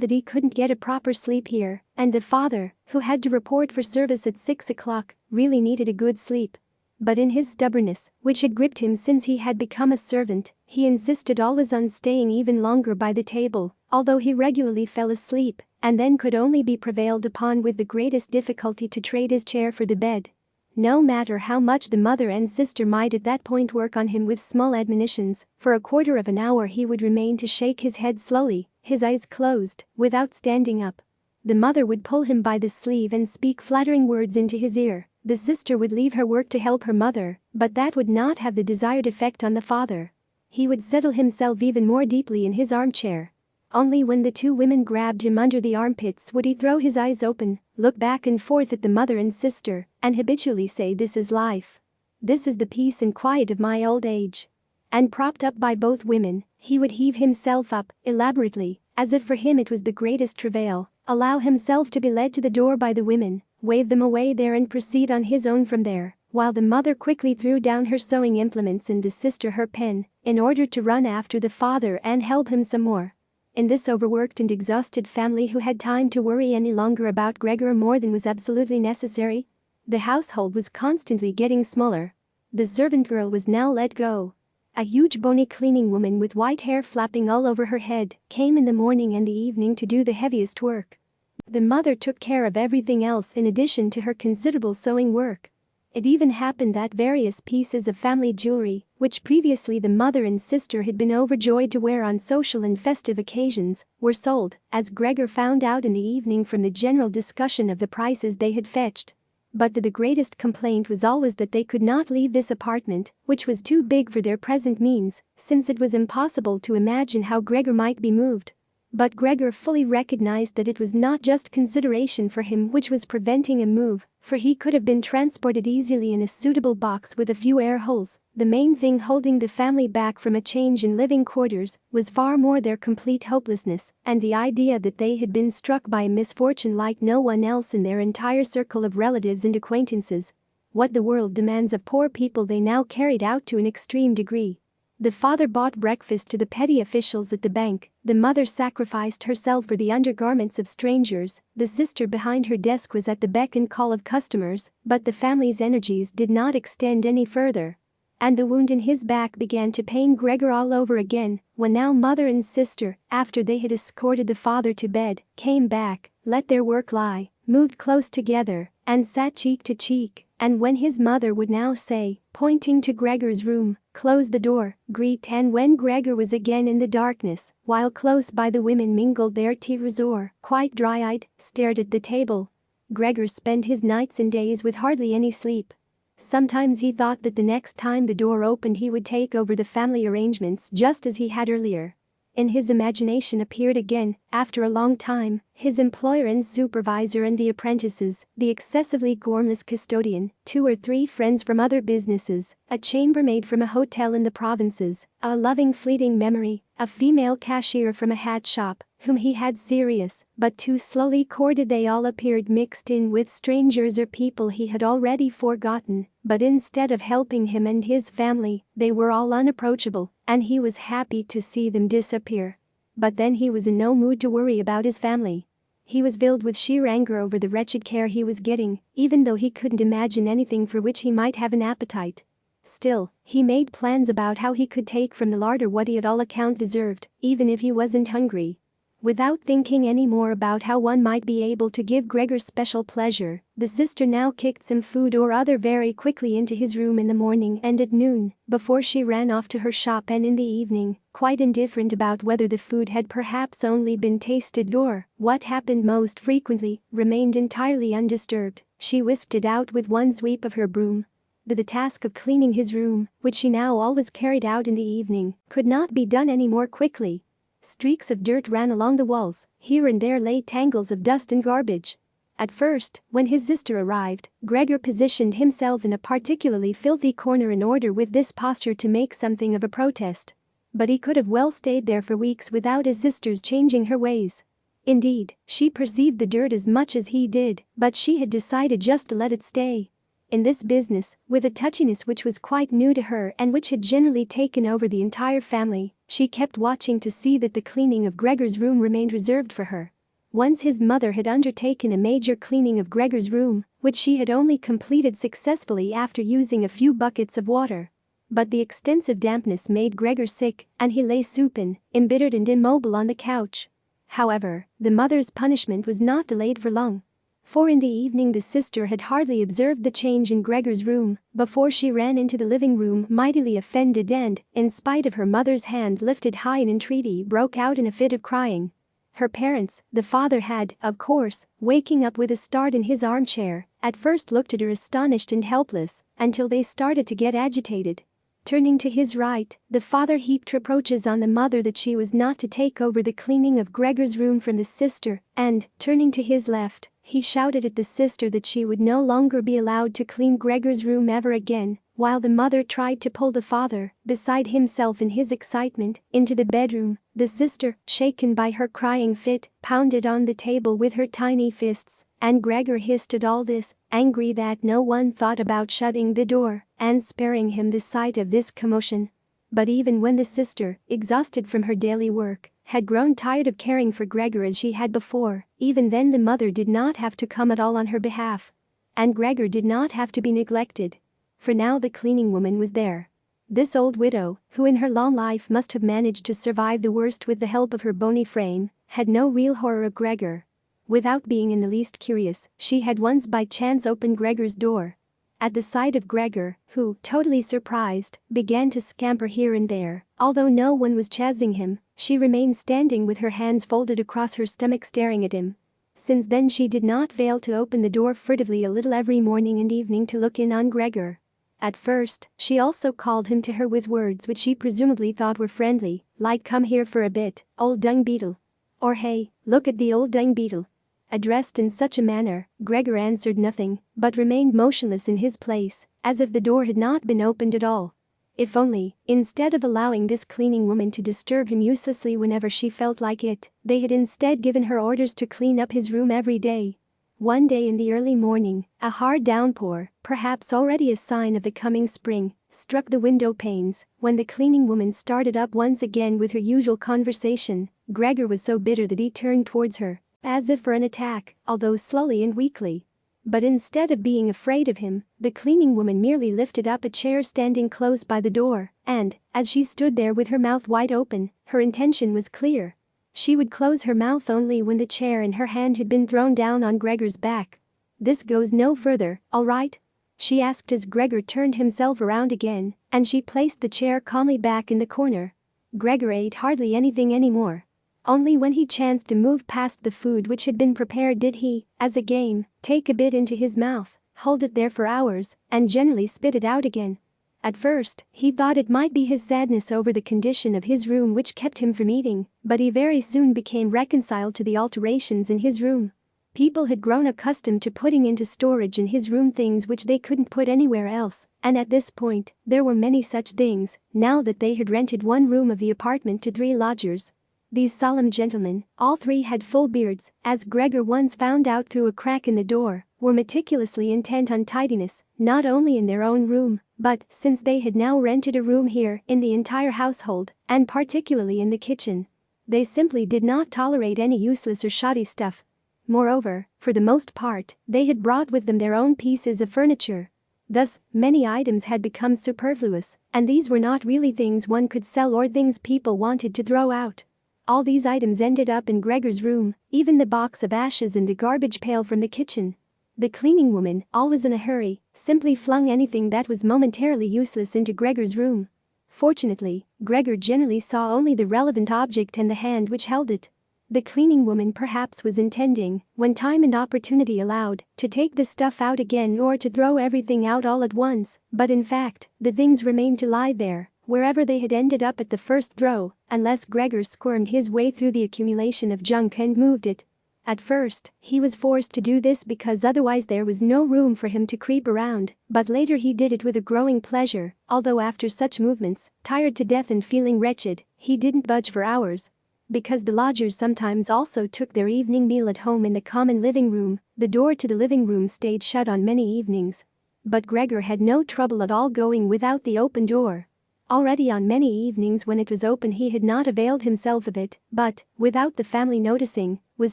that he couldn't get a proper sleep here, and the father, who had to report for service at 6 o'clock, really needed a good sleep. But in his stubbornness, which had gripped him since he had become a servant, he insisted always on staying even longer by the table, although he regularly fell asleep, and then could only be prevailed upon with the greatest difficulty to trade his chair for the bed. No matter how much the mother and sister might at that point work on him with small admonitions, for a quarter of an hour he would remain to shake his head slowly, his eyes closed, without standing up. The mother would pull him by the sleeve and speak flattering words into his ear. The sister would leave her work to help her mother, but that would not have the desired effect on the father. He would settle himself even more deeply in his armchair. Only when the two women grabbed him under the armpits would he throw his eyes open, look back and forth at the mother and sister, and habitually say, "This is life. This is the peace and quiet of my old age." And propped up by both women, he would heave himself up, elaborately, as if for him it was the greatest travail, allow himself to be led to the door by the women, wave them away there and proceed on his own from there, while the mother quickly threw down her sewing implements and the sister her pen, in order to run after the father and help him some more. In this overworked and exhausted family, who had time to worry any longer about Gregor more than was absolutely necessary? The household was constantly getting smaller. The servant girl was now let go. A huge bony cleaning woman with white hair flapping all over her head came in the morning and the evening to do the heaviest work. The mother took care of everything else in addition to her considerable sewing work. It even happened that various pieces of family jewelry, which previously the mother and sister had been overjoyed to wear on social and festive occasions, were sold, as Gregor found out in the evening from the general discussion of the prices they had fetched. But the greatest complaint was always that they could not leave this apartment, which was too big for their present means, since it was impossible to imagine how Gregor might be moved. But Gregor fully recognized that it was not just consideration for him which was preventing a move, for he could have been transported easily in a suitable box with a few air holes. The main thing holding the family back from a change in living quarters was far more their complete hopelessness and the idea that they had been struck by a misfortune like no one else in their entire circle of relatives and acquaintances. What the world demands of poor people they now carried out to an extreme degree. The father bought breakfast to the petty officials at the bank, the mother sacrificed herself for the undergarments of strangers, the sister behind her desk was at the beck and call of customers, but the family's energies did not extend any further. and the wound in his back began to pain Gregor all over again when now mother and sister, after they had escorted the father to bed, came back, let their work lie, moved close together, and sat cheek to cheek, and when his mother would now say, pointing to Gregor's room, close the door, greet, and when Gregor was again in the darkness, while close by the women mingled their tears or, quite dry-eyed, stared at the table. Gregor spent his nights and days with hardly any sleep. Sometimes he thought that the next time the door opened he would take over the family arrangements just as he had earlier. In his imagination appeared again, after a long time, his employer and supervisor and the apprentices, the excessively gormless custodian, 2 or 3 friends from other businesses, a chambermaid from a hotel in the provinces, a loving fleeting memory, a female cashier from a hat shop, whom he had serious, but too slowly courted. They all appeared mixed in with strangers or people he had already forgotten, but instead of helping him and his family, they were all unapproachable, and he was happy to see them disappear. But then he was in no mood to worry about his family. He was filled with sheer anger over the wretched care he was getting, even though he couldn't imagine anything for which he might have an appetite. Still, he made plans about how he could take from the larder what he at all account deserved, even if he wasn't hungry. Without thinking any more about how one might be able to give Gregor special pleasure, the sister now kicked some food or other very quickly into his room in the morning and at noon, before she ran off to her shop, and in the evening, quite indifferent about whether the food had perhaps only been tasted or, what happened most frequently, remained entirely undisturbed, she whisked it out with one sweep of her broom. The task of cleaning his room, which she now always carried out in the evening, could not be done any more quickly. Streaks of dirt ran along the walls, here and there lay tangles of dust and garbage. At first, when his sister arrived, Gregor positioned himself in a particularly filthy corner in order with this posture to make something of a protest. But he could have well stayed there for weeks without his sister's changing her ways. Indeed, she perceived the dirt as much as he did, but she had decided just to let it stay. In this business, with a touchiness which was quite new to her and which had generally taken over the entire family, she kept watching to see that the cleaning of Gregor's room remained reserved for her. Once his mother had undertaken a major cleaning of Gregor's room, which she had only completed successfully after using a few buckets of water. But the extensive dampness made Gregor sick, and he lay supine, embittered and immobile on the couch. However, the mother's punishment was not delayed for long. For in the evening the sister had hardly observed the change in Gregor's room before she ran into the living room mightily offended and, in spite of her mother's hand lifted high in entreaty, broke out in a fit of crying. Her parents, the father had, of course, waking up with a start in his armchair, at first looked at her astonished and helpless, until they started to get agitated. Turning to his right, the father heaped reproaches on the mother that she was not to take over the cleaning of Gregor's room from the sister, and, turning to his left, he shouted at the sister that she would no longer be allowed to clean Gregor's room ever again, while the mother tried to pull the father, beside himself in his excitement, into the bedroom. The sister, shaken by her crying fit, pounded on the table with her tiny fists, and Gregor hissed at all this, angry that no one thought about shutting the door and sparing him the sight of this commotion. But even when the sister, exhausted from her daily work, had grown tired of caring for Gregor as she had before, even then the mother did not have to come at all on her behalf. And Gregor did not have to be neglected. For now the cleaning woman was there. This old widow, who in her long life must have managed to survive the worst with the help of her bony frame, had no real horror of Gregor. Without being in the least curious, she had once by chance opened Gregor's door. At the sight of Gregor, who, totally surprised, began to scamper here and there, although no one was chasing him, she remained standing with her hands folded across her stomach staring at him. Since then she did not fail to open the door furtively a little every morning and evening to look in on Gregor. At first, she also called him to her with words which she presumably thought were friendly, like "Come here for a bit, old dung beetle," or "Hey, look at the old dung beetle." Addressed in such a manner, Gregor answered nothing, but remained motionless in his place, as if the door had not been opened at all. If only, instead of allowing this cleaning woman to disturb him uselessly whenever she felt like it, they had instead given her orders to clean up his room every day. One day in the early morning, a hard downpour, perhaps already a sign of the coming spring, struck the window panes. When the cleaning woman started up once again with her usual conversation, Gregor was so bitter that he turned towards her, as if for an attack, although slowly and weakly. But instead of being afraid of him, the cleaning woman merely lifted up a chair standing close by the door, and, as she stood there with her mouth wide open, her intention was clear. She would close her mouth only when the chair in her hand had been thrown down on Gregor's back. "This goes no further, all right?" she asked as Gregor turned himself around again, and she placed the chair calmly back in the corner. Gregor ate hardly anything anymore. Only when he chanced to move past the food which had been prepared did he, as a game, take a bit into his mouth, hold it there for hours, and generally spit it out again. At first, he thought it might be his sadness over the condition of his room which kept him from eating, but he very soon became reconciled to the alterations in his room. People had grown accustomed to putting into storage in his room things which they couldn't put anywhere else, and at this point, there were many such things, now that they had rented one room of the apartment to 3 lodgers. These solemn gentlemen, all 3 had full beards, as Gregor once found out through a crack in the door, were meticulously intent on tidiness, not only in their own room, but, since they had now rented a room here, in the entire household, and particularly in the kitchen. They simply did not tolerate any useless or shoddy stuff. Moreover, for the most part, they had brought with them their own pieces of furniture. Thus, many items had become superfluous, and these were not really things one could sell or things people wanted to throw out. All these items ended up in Gregor's room, even the box of ashes in the garbage pail from the kitchen. The cleaning woman, always in a hurry, simply flung anything that was momentarily useless into Gregor's room. Fortunately, Gregor generally saw only the relevant object and the hand which held it. The cleaning woman perhaps was intending, when time and opportunity allowed, to take the stuff out again or to throw everything out all at once, but in fact, the things remained to lie there, wherever they had ended up at the first throw, unless Gregor squirmed his way through the accumulation of junk and moved it. At first, he was forced to do this because otherwise there was no room for him to creep around, but later he did it with a growing pleasure, although after such movements, tired to death and feeling wretched, he didn't budge for hours. Because the lodgers sometimes also took their evening meal at home in the common living room, the door to the living room stayed shut on many evenings. But Gregor had no trouble at all going without the open door. Already on many evenings when it was open he had not availed himself of it, but, without the family noticing, was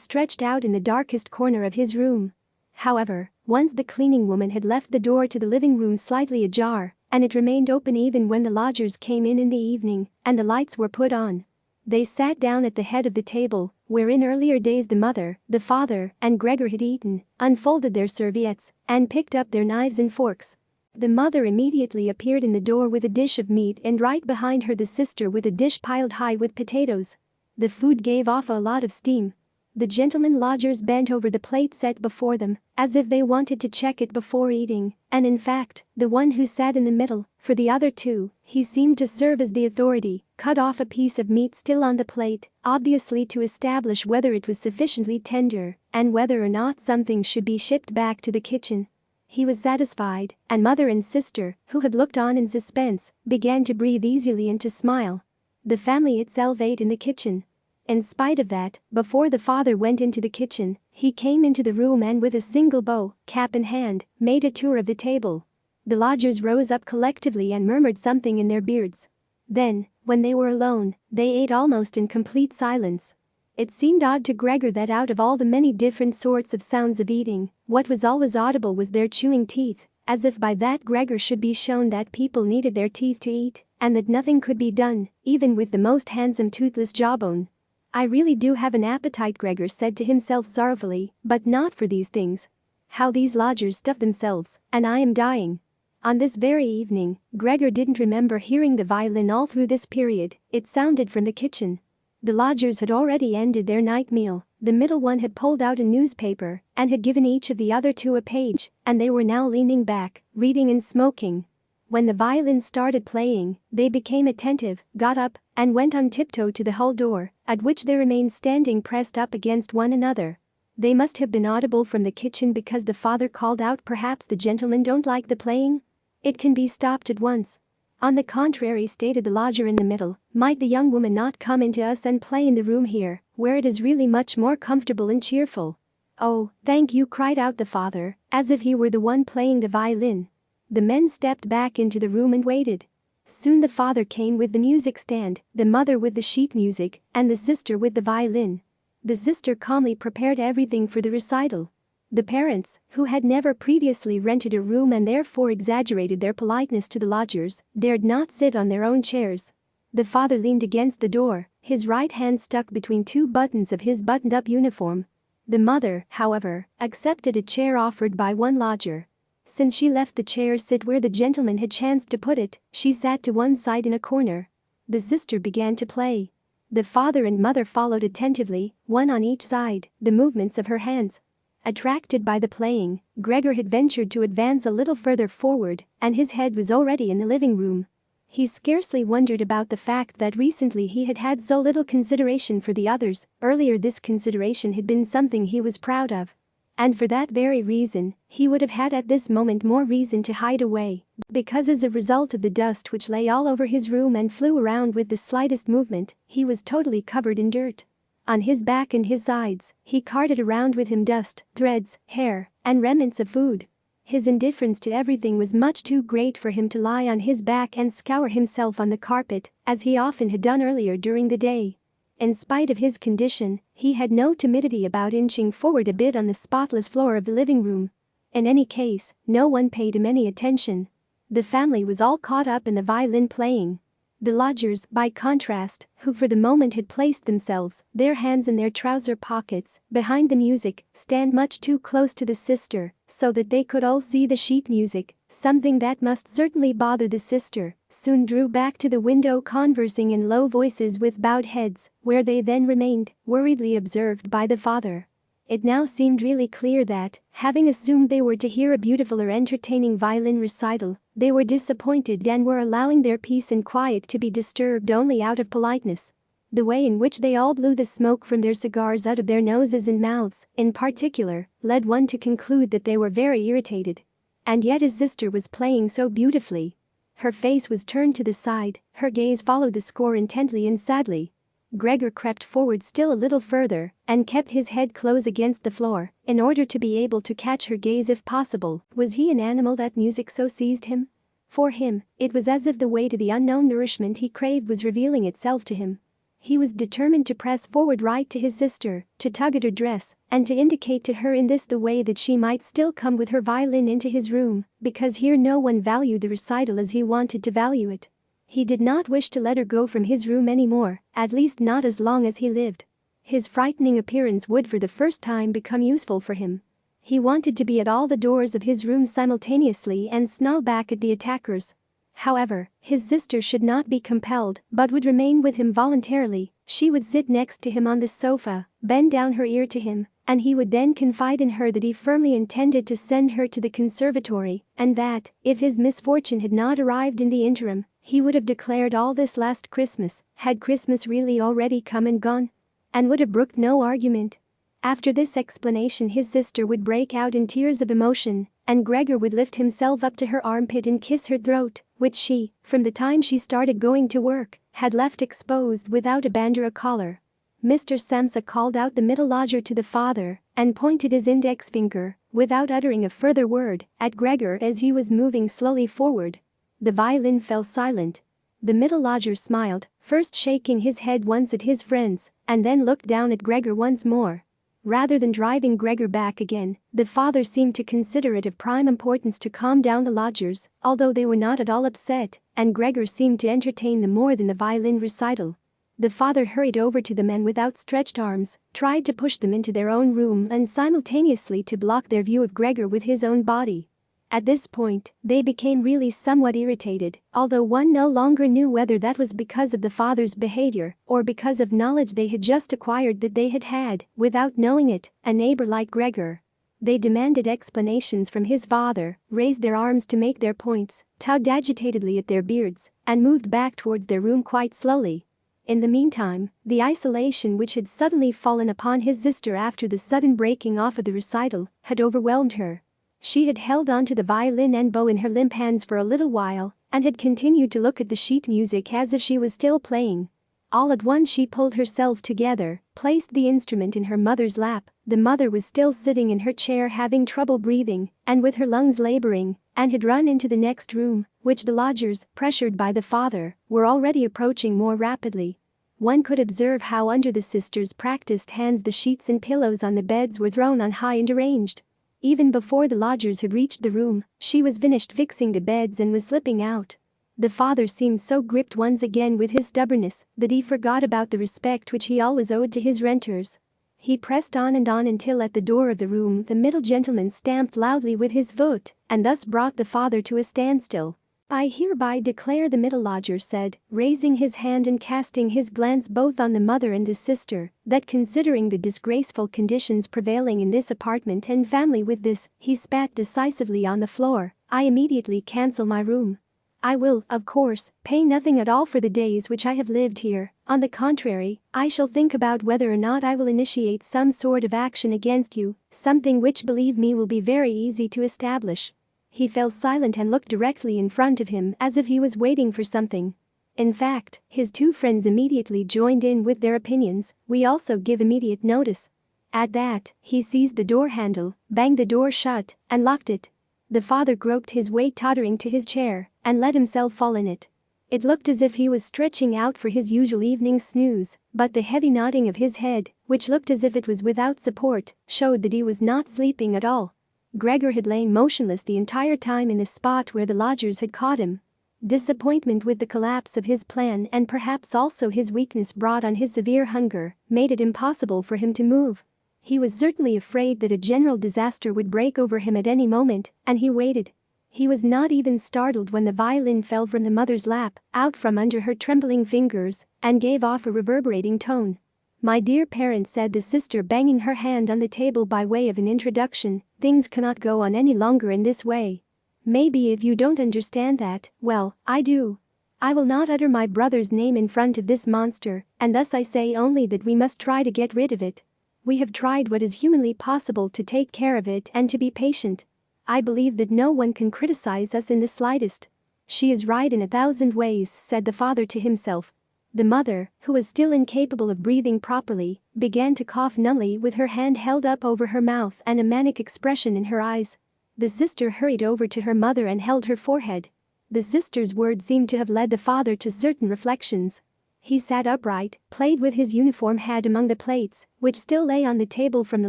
stretched out in the darkest corner of his room. However, once the cleaning woman had left the door to the living room slightly ajar, and it remained open even when the lodgers came in the evening, and the lights were put on. They sat down at the head of the table, where in earlier days the mother, the father, and Gregor had eaten, unfolded their serviettes, and picked up their knives and forks. The mother immediately appeared in the door with a dish of meat and right behind her the sister with a dish piled high with potatoes. The food gave off a lot of steam. The gentlemen lodgers bent over the plate set before them, as if they wanted to check it before eating, and in fact, the one who sat in the middle, for the other 2, he seemed to serve as the authority, cut off a piece of meat still on the plate, obviously to establish whether it was sufficiently tender, and whether or not something should be shipped back to the kitchen. He was satisfied, and mother and sister, who had looked on in suspense, began to breathe easily and to smile. The family itself ate in the kitchen. In spite of that, before the father went into the kitchen, he came into the room and with a single bow, cap in hand, made a tour of the table. The lodgers rose up collectively and murmured something in their beards. Then, when they were alone, they ate almost in complete silence. It seemed odd to Gregor that out of all the many different sorts of sounds of eating, what was always audible was their chewing teeth, as if by that Gregor should be shown that people needed their teeth to eat, and that nothing could be done, even with the most handsome toothless jawbone. "I really do have an appetite," Gregor said to himself sorrowfully, "but not for these things. How these lodgers stuff themselves, and I am dying." On this very evening, Gregor didn't remember hearing the violin all through this period, it sounded from the kitchen. The lodgers had already ended their night meal, the middle one had pulled out a newspaper, and had given each of the other 2 a page, and they were now leaning back, reading and smoking. When the violin started playing, they became attentive, got up, and went on tiptoe to the hall door, at which they remained standing pressed up against one another. They must have been audible from the kitchen because the father called out, "Perhaps the gentlemen don't like the playing? It can be stopped at once." "On the contrary," stated the lodger in the middle, "might the young woman not come into us and play in the room here, where it is really much more comfortable and cheerful?" "Oh, thank you," cried out the father, as if he were the one playing the violin. The men stepped back into the room and waited. Soon the father came with the music stand, the mother with the sheet music, and the sister with the violin. The sister calmly prepared everything for the recital. The parents, who had never previously rented a room and therefore exaggerated their politeness to the lodgers, dared not sit on their own chairs. The father leaned against the door, his right hand stuck between two buttons of his buttoned-up uniform. The mother, however, accepted a chair offered by one lodger. Since she left the chair sit where the gentleman had chanced to put it, she sat to one side in a corner. The sister began to play. The father and mother followed attentively, one on each side, the movements of her hands. Attracted by the playing, Gregor had ventured to advance a little further forward, and his head was already in the living room. He scarcely wondered about the fact that recently he had had so little consideration for the others. Earlier this consideration had been something he was proud of. And for that very reason, he would have had at this moment more reason to hide away, because as a result of the dust which lay all over his room and flew around with the slightest movement, he was totally covered in dirt. On his back and his sides, he carted around with him dust, threads, hair, and remnants of food. His indifference to everything was much too great for him to lie on his back and scour himself on the carpet, as he often had done earlier during the day. In spite of his condition, he had no timidity about inching forward a bit on the spotless floor of the living room. In any case, no one paid him any attention. The family was all caught up in the violin playing. The lodgers, by contrast, who for the moment had placed themselves, their hands in their trouser pockets, behind the music, stand much too close to the sister, so that they could all see the sheet music, something that must certainly bother the sister, soon drew back to the window conversing in low voices with bowed heads, where they then remained, worriedly observed by the father. It now seemed really clear that, having assumed they were to hear a beautiful or entertaining violin recital, they were disappointed and were allowing their peace and quiet to be disturbed only out of politeness. The way in which they all blew the smoke from their cigars out of their noses and mouths, in particular, led one to conclude that they were very irritated. And yet his sister was playing so beautifully. Her face was turned to the side, her gaze followed the score intently and sadly. Gregor crept forward still a little further and kept his head close against the floor in order to be able to catch her gaze if possible. Was he an animal that music so seized him? For him, it was as if the way to the unknown nourishment he craved was revealing itself to him. He was determined to press forward right to his sister, to tug at her dress, and to indicate to her in this the way that she might still come with her violin into his room, because here no one valued the recital as he wanted to value it. He did not wish to let her go from his room anymore, at least not as long as he lived. His frightening appearance would for the first time become useful for him. He wanted to be at all the doors of his room simultaneously and snarl back at the attackers. However, his sister should not be compelled, but would remain with him voluntarily. She would sit next to him on the sofa, bend down her ear to him, and he would then confide in her that he firmly intended to send her to the conservatory, and that, if his misfortune had not arrived in the interim, he would have declared all this last Christmas, had Christmas really already come and gone, and would have brooked no argument. After this explanation his sister would break out in tears of emotion, and Gregor would lift himself up to her armpit and kiss her throat, which she, from the time she started going to work, had left exposed without a band or a collar. Mr. Samsa called out the middle lodger to the father and pointed his index finger, without uttering a further word, at Gregor as he was moving slowly forward. The violin fell silent. The middle lodger smiled, first shaking his head once at his friends, and then looked down at Gregor once more. Rather than driving Gregor back again, the father seemed to consider it of prime importance to calm down the lodgers, although they were not at all upset, and Gregor seemed to entertain them more than the violin recital. The father hurried over to the men with outstretched arms, tried to push them into their own room and simultaneously to block their view of Gregor with his own body. At this point, they became really somewhat irritated, although one no longer knew whether that was because of the father's behavior or because of knowledge they had just acquired that they had had, without knowing it, a neighbor like Gregor. They demanded explanations from his father, raised their arms to make their points, tugged agitatedly at their beards, and moved back towards their room quite slowly. In the meantime, the isolation which had suddenly fallen upon his sister after the sudden breaking off of the recital had overwhelmed her. She had held on to the violin and bow in her limp hands for a little while and had continued to look at the sheet music as if she was still playing. All at once she pulled herself together, placed the instrument in her mother's lap. The mother was still sitting in her chair having trouble breathing and with her lungs laboring, and had run into the next room, which the lodgers, pressured by the father, were already approaching more rapidly. One could observe how under the sisters' practiced hands the sheets and pillows on the beds were thrown on high and arranged. Even before the lodgers had reached the room, she was finished fixing the beds and was slipping out. The father seemed so gripped once again with his stubbornness that he forgot about the respect which he always owed to his renters. He pressed on and on until at the door of the room the middle gentleman stamped loudly with his foot and thus brought the father to a standstill. "I hereby declare," the middle lodger said, raising his hand and casting his glance both on the mother and the sister, "that considering the disgraceful conditions prevailing in this apartment and family," with this, he spat decisively on the floor, "I immediately cancel my room. I will, of course, pay nothing at all for the days which I have lived here. On the contrary, I shall think about whether or not I will initiate some sort of action against you, something which, believe me, will be very easy to establish." He fell silent and looked directly in front of him as if he was waiting for something. In fact, his two friends immediately joined in with their opinions. "We also give immediate notice." At that, he seized the door handle, banged the door shut, and locked it. The father groped his way tottering to his chair and let himself fall in it. It looked as if he was stretching out for his usual evening snooze, but the heavy nodding of his head, which looked as if it was without support, showed that he was not sleeping at all. Gregor had lain motionless the entire time in the spot where the lodgers had caught him. Disappointment with the collapse of his plan and perhaps also his weakness brought on his severe hunger made it impossible for him to move. He was certainly afraid that a general disaster would break over him at any moment, and he waited. He was not even startled when the violin fell from the mother's lap, out from under her trembling fingers, and gave off a reverberating tone. "My dear parent," said the sister, banging her hand on the table by way of an introduction, "things cannot go on any longer in this way. Maybe if you don't understand that, well, I do. I will not utter my brother's name in front of this monster, and thus I say only that we must try to get rid of it. We have tried what is humanly possible to take care of it and to be patient. I believe that no one can criticize us in the slightest." "She is right in 1,000 ways," said the father to himself. The mother, who was still incapable of breathing properly, began to cough numbly with her hand held up over her mouth and a manic expression in her eyes. The sister hurried over to her mother and held her forehead. The sister's words seemed to have led the father to certain reflections. He sat upright, played with his uniform hat among the plates, which still lay on the table from the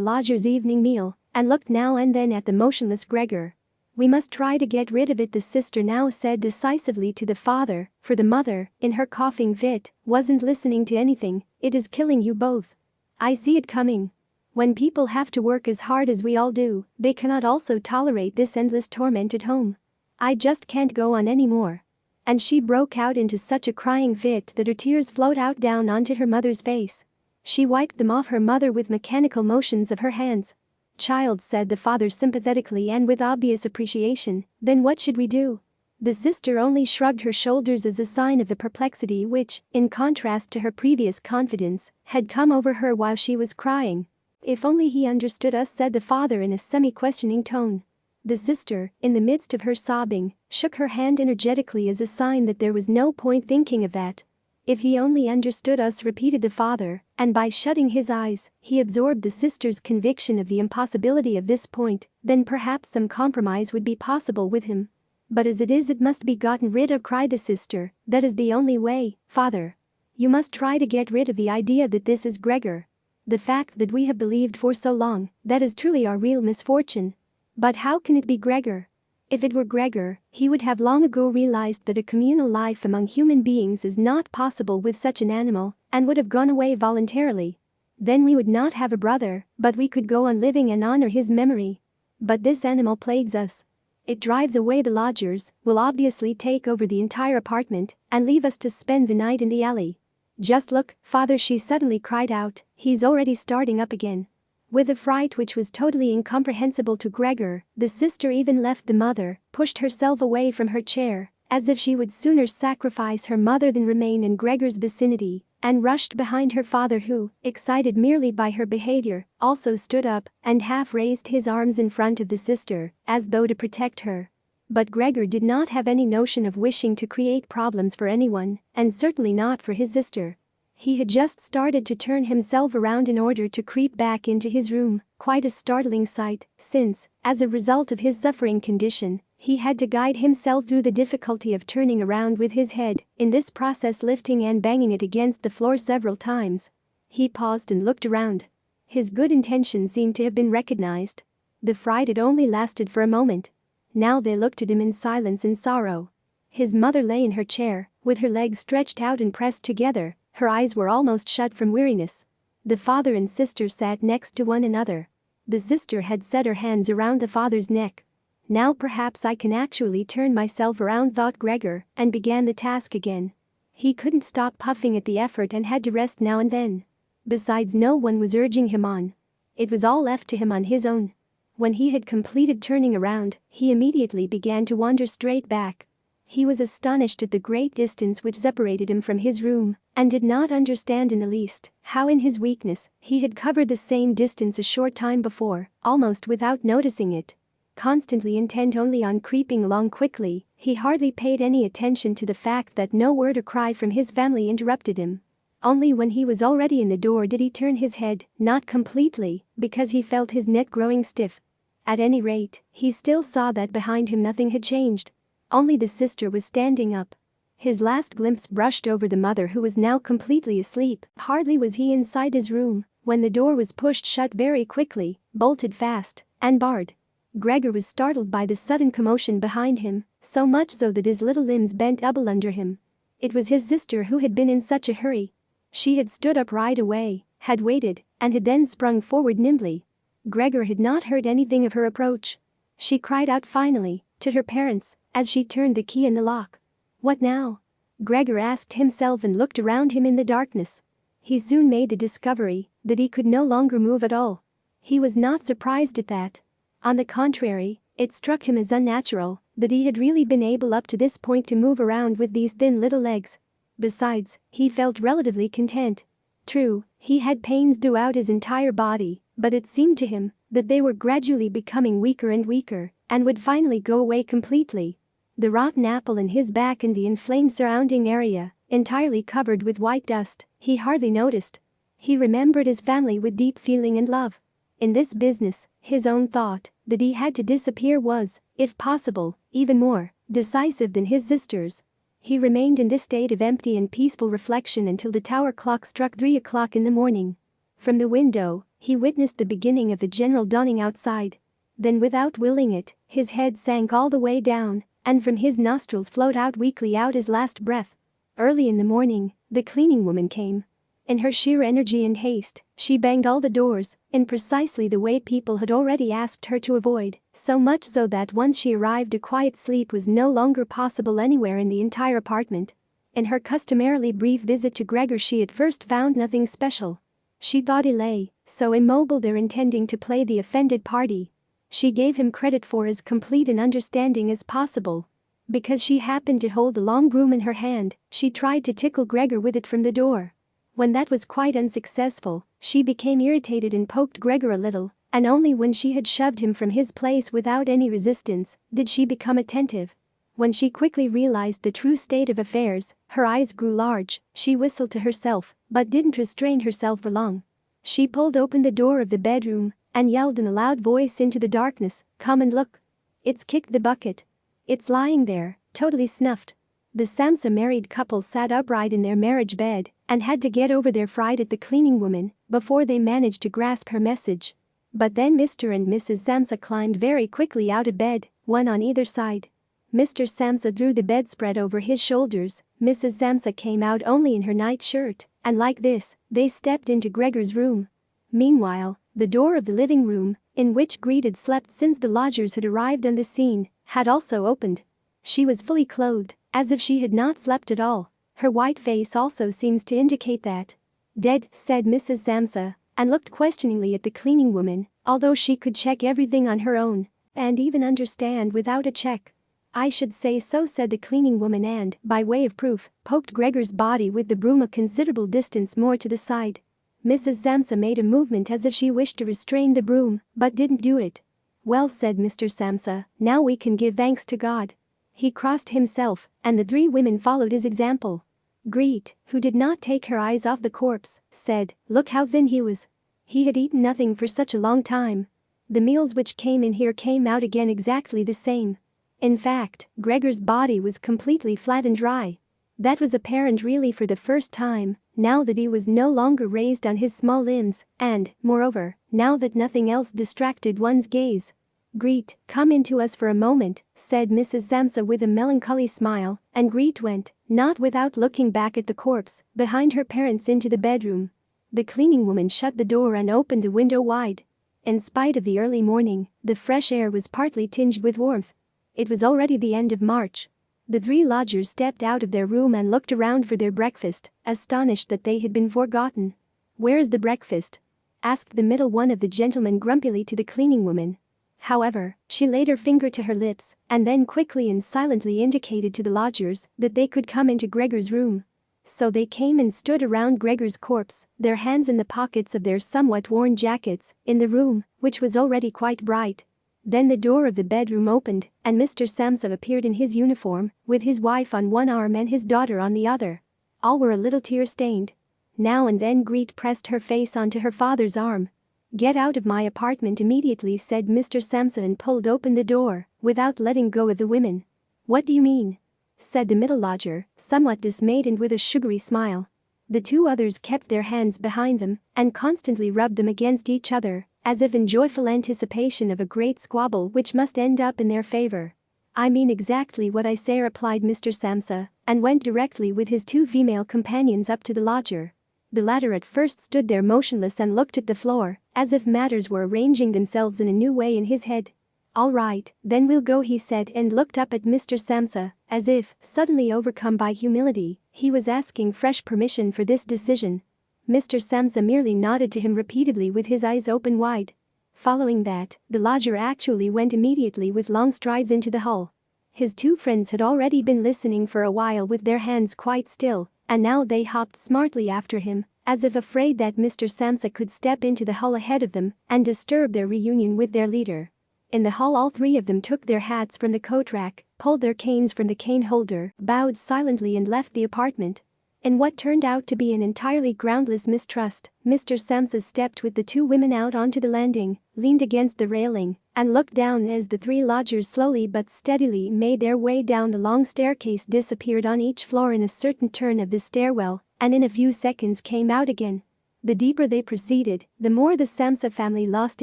lodger's evening meal, and looked now and then at the motionless Gregor. "We must try to get rid of it," the sister now said decisively to the father, for the mother, in her coughing fit, wasn't listening to anything. "It is killing you both. I see it coming. When people have to work as hard as we all do, they cannot also tolerate this endless torment at home. I just can't go on any more." And she broke out into such a crying fit that her tears flowed out down onto her mother's face. She wiped them off her mother with mechanical motions of her hands. "Child," said the father sympathetically and with obvious appreciation, "then what should we do?" The sister only shrugged her shoulders as a sign of the perplexity which, in contrast to her previous confidence, had come over her while she was crying. "If only he understood us," said the father in a semi-questioning tone. The sister, in the midst of her sobbing, shook her hand energetically as a sign that there was no point thinking of that. "If he only understood us," repeated the father, and by shutting his eyes, he absorbed the sister's conviction of the impossibility of this point, then perhaps some compromise would be possible with him. "But as it is, it must be gotten rid of," cried the sister. "That is the only way, father. You must try to get rid of the idea that this is Gregor. The fact that we have believed for so long, that is truly our real misfortune. But how can it be Gregor? If it were Gregor, he would have long ago realized that a communal life among human beings is not possible with such an animal, and would have gone away voluntarily. Then we would not have a brother, but we could go on living and honor his memory. But this animal plagues us. It drives away the lodgers, will obviously take over the entire apartment, and leave us to spend the night in the alley. Just look, father," she suddenly cried out, "he's already starting up again." With a fright which was totally incomprehensible to Gregor, the sister even left the mother, pushed herself away from her chair, as if she would sooner sacrifice her mother than remain in Gregor's vicinity, and rushed behind her father who, excited merely by her behavior, also stood up and half raised his arms in front of the sister, as though to protect her. But Gregor did not have any notion of wishing to create problems for anyone, and certainly not for his sister. He had just started to turn himself around in order to creep back into his room, quite a startling sight, since, as a result of his suffering condition, he had to guide himself through the difficulty of turning around with his head, in this process lifting and banging it against the floor several times. He paused and looked around. His good intention seemed to have been recognized. The fright had only lasted for a moment. Now they looked at him in silence and sorrow. His mother lay in her chair, with her legs stretched out and pressed together, her eyes were almost shut from weariness. The father and sister sat next to one another. The sister had set her hands around the father's neck. Now perhaps I can actually turn myself around, thought Gregor, and began the task again. He couldn't stop puffing at the effort and had to rest now and then. Besides, no one was urging him on. It was all left to him on his own. When he had completed turning around, he immediately began to wander straight back. He was astonished at the great distance which separated him from his room, and did not understand in the least how in his weakness he had covered the same distance a short time before, almost without noticing it. Constantly intent only on creeping along quickly, he hardly paid any attention to the fact that no word or cry from his family interrupted him. Only when he was already in the door did he turn his head, not completely, because he felt his neck growing stiff. At any rate, he still saw that behind him nothing had changed. Only the sister was standing up. His last glimpse brushed over the mother, who was now completely asleep. Hardly was he inside his room when the door was pushed shut very quickly, bolted fast, and barred. Gregor was startled by the sudden commotion behind him, so much so that his little limbs bent double under him. It was his sister who had been in such a hurry. She had stood up right away, had waited, and had then sprung forward nimbly. Gregor had not heard anything of her approach. She cried out finally, to her parents, as she turned the key in the lock. What now? Gregor asked himself and looked around him in the darkness. He soon made the discovery that he could no longer move at all. He was not surprised at that. On the contrary, it struck him as unnatural that he had really been able up to this point to move around with these thin little legs. Besides, he felt relatively content. True, he had pains throughout his entire body, but it seemed to him that they were gradually becoming weaker and weaker, and would finally go away completely. The rotten apple in his back and the inflamed surrounding area, entirely covered with white dust, he hardly noticed. He remembered his family with deep feeling and love. In this business, his own thought that he had to disappear was, if possible, even more decisive than his sister's. He remained in this state of empty and peaceful reflection until the tower clock struck 3 o'clock in the morning. From the window, he witnessed the beginning of the general dawning outside. Then, without willing it, his head sank all the way down, and from his nostrils flowed out weakly out his last breath. Early in the morning, the cleaning woman came. In her sheer energy and haste, she banged all the doors, in precisely the way people had already asked her to avoid, so much so that once she arrived a quiet sleep was no longer possible anywhere in the entire apartment. In her customarily brief visit to Gregor, she at first found nothing special. She thought he lay so immobile there, intending to play the offended party. She gave him credit for as complete an understanding as possible. Because she happened to hold the long broom in her hand, she tried to tickle Gregor with it from the door. When that was quite unsuccessful, she became irritated and poked Gregor a little, and only when she had shoved him from his place without any resistance did she become attentive. When she quickly realized the true state of affairs, her eyes grew large, she whistled to herself, but didn't restrain herself for long. She pulled open the door of the bedroom and yelled in a loud voice into the darkness, "Come and look. It's kicked the bucket. It's lying there, totally snuffed." The Samsa married couple sat upright in their marriage bed and had to get over their fright at the cleaning woman before they managed to grasp her message. But then Mr. and Mrs. Samsa climbed very quickly out of bed, one on either side. Mr. Samsa threw the bedspread over his shoulders, Mrs. Samsa came out only in her nightshirt, and like this, they stepped into Gregor's room. Meanwhile, the door of the living room, in which Gret had slept since the lodgers had arrived on the scene, had also opened. She was fully clothed, as if she had not slept at all. Her white face also seems to indicate that. "Dead," said Mrs. Samsa, and looked questioningly at the cleaning woman, although she could check everything on her own, and even understand without a check. "I should say so," said the cleaning woman, and, by way of proof, poked Gregor's body with the broom a considerable distance more to the side. Mrs. Samsa made a movement as if she wished to restrain the broom, but didn't do it. "Well," said Mr. Samsa, "now we can give thanks to God." He crossed himself, and the 3 women followed his example. Gret, who did not take her eyes off the corpse, said, "Look how thin he was. He had eaten nothing for such a long time. The meals which came in here came out again exactly the same. In fact, Gregor's body was completely flat and dry. That was apparent really for the first time, now that he was no longer raised on his small limbs, and, moreover, now that nothing else distracted one's gaze. "Greet, come into us for a moment," said Mrs. Samsa with a melancholy smile, and Greet went, not without looking back at the corpse, behind her parents into the bedroom. The cleaning woman shut the door and opened the window wide. In spite of the early morning, the fresh air was partly tinged with warmth. It was already the end of March. The three lodgers stepped out of their room and looked around for their breakfast, astonished that they had been forgotten. "Where's the breakfast?" asked the middle one of the gentlemen grumpily to the cleaning woman. However, she laid her finger to her lips and then quickly and silently indicated to the lodgers that they could come into Gregor's room. So they came and stood around Gregor's corpse, their hands in the pockets of their somewhat worn jackets, in the room, which was already quite bright. Then the door of the bedroom opened, and Mr. Samsa appeared in his uniform, with his wife on one arm and his daughter on the other. All were a little tear-stained. Now and then Greet pressed her face onto her father's arm. "Get out of my apartment immediately," said Mr. Samsa and pulled open the door, without letting go of the women. "What do you mean?" said the middle lodger, somewhat dismayed and with a sugary smile. The two others kept their hands behind them and constantly rubbed them against each other, as if in joyful anticipation of a great squabble which must end up in their favor. "I mean exactly what I say," replied Mr. Samsa, and went directly with his two female companions up to the lodger. The latter at first stood there motionless and looked at the floor, as if matters were arranging themselves in a new way in his head. "All right, then we'll go," he said, and looked up at Mr. Samsa, as if, suddenly overcome by humility, he was asking fresh permission for this decision. Mr. Samsa merely nodded to him repeatedly with his eyes open wide. Following that, the lodger actually went immediately with long strides into the hall. His two friends had already been listening for a while with their hands quite still, and now they hopped smartly after him, as if afraid that Mr. Samsa could step into the hall ahead of them and disturb their reunion with their leader. In the hall all three of them took their hats from the coat rack, pulled their canes from the cane holder, bowed silently and left the apartment. In what turned out to be an entirely groundless mistrust, Mr. Samsa stepped with the two women out onto the landing, leaned against the railing, and looked down as the three lodgers slowly but steadily made their way down the long staircase, disappeared on each floor in a certain turn of the stairwell, and in a few seconds came out again. The deeper they proceeded, the more the Samsa family lost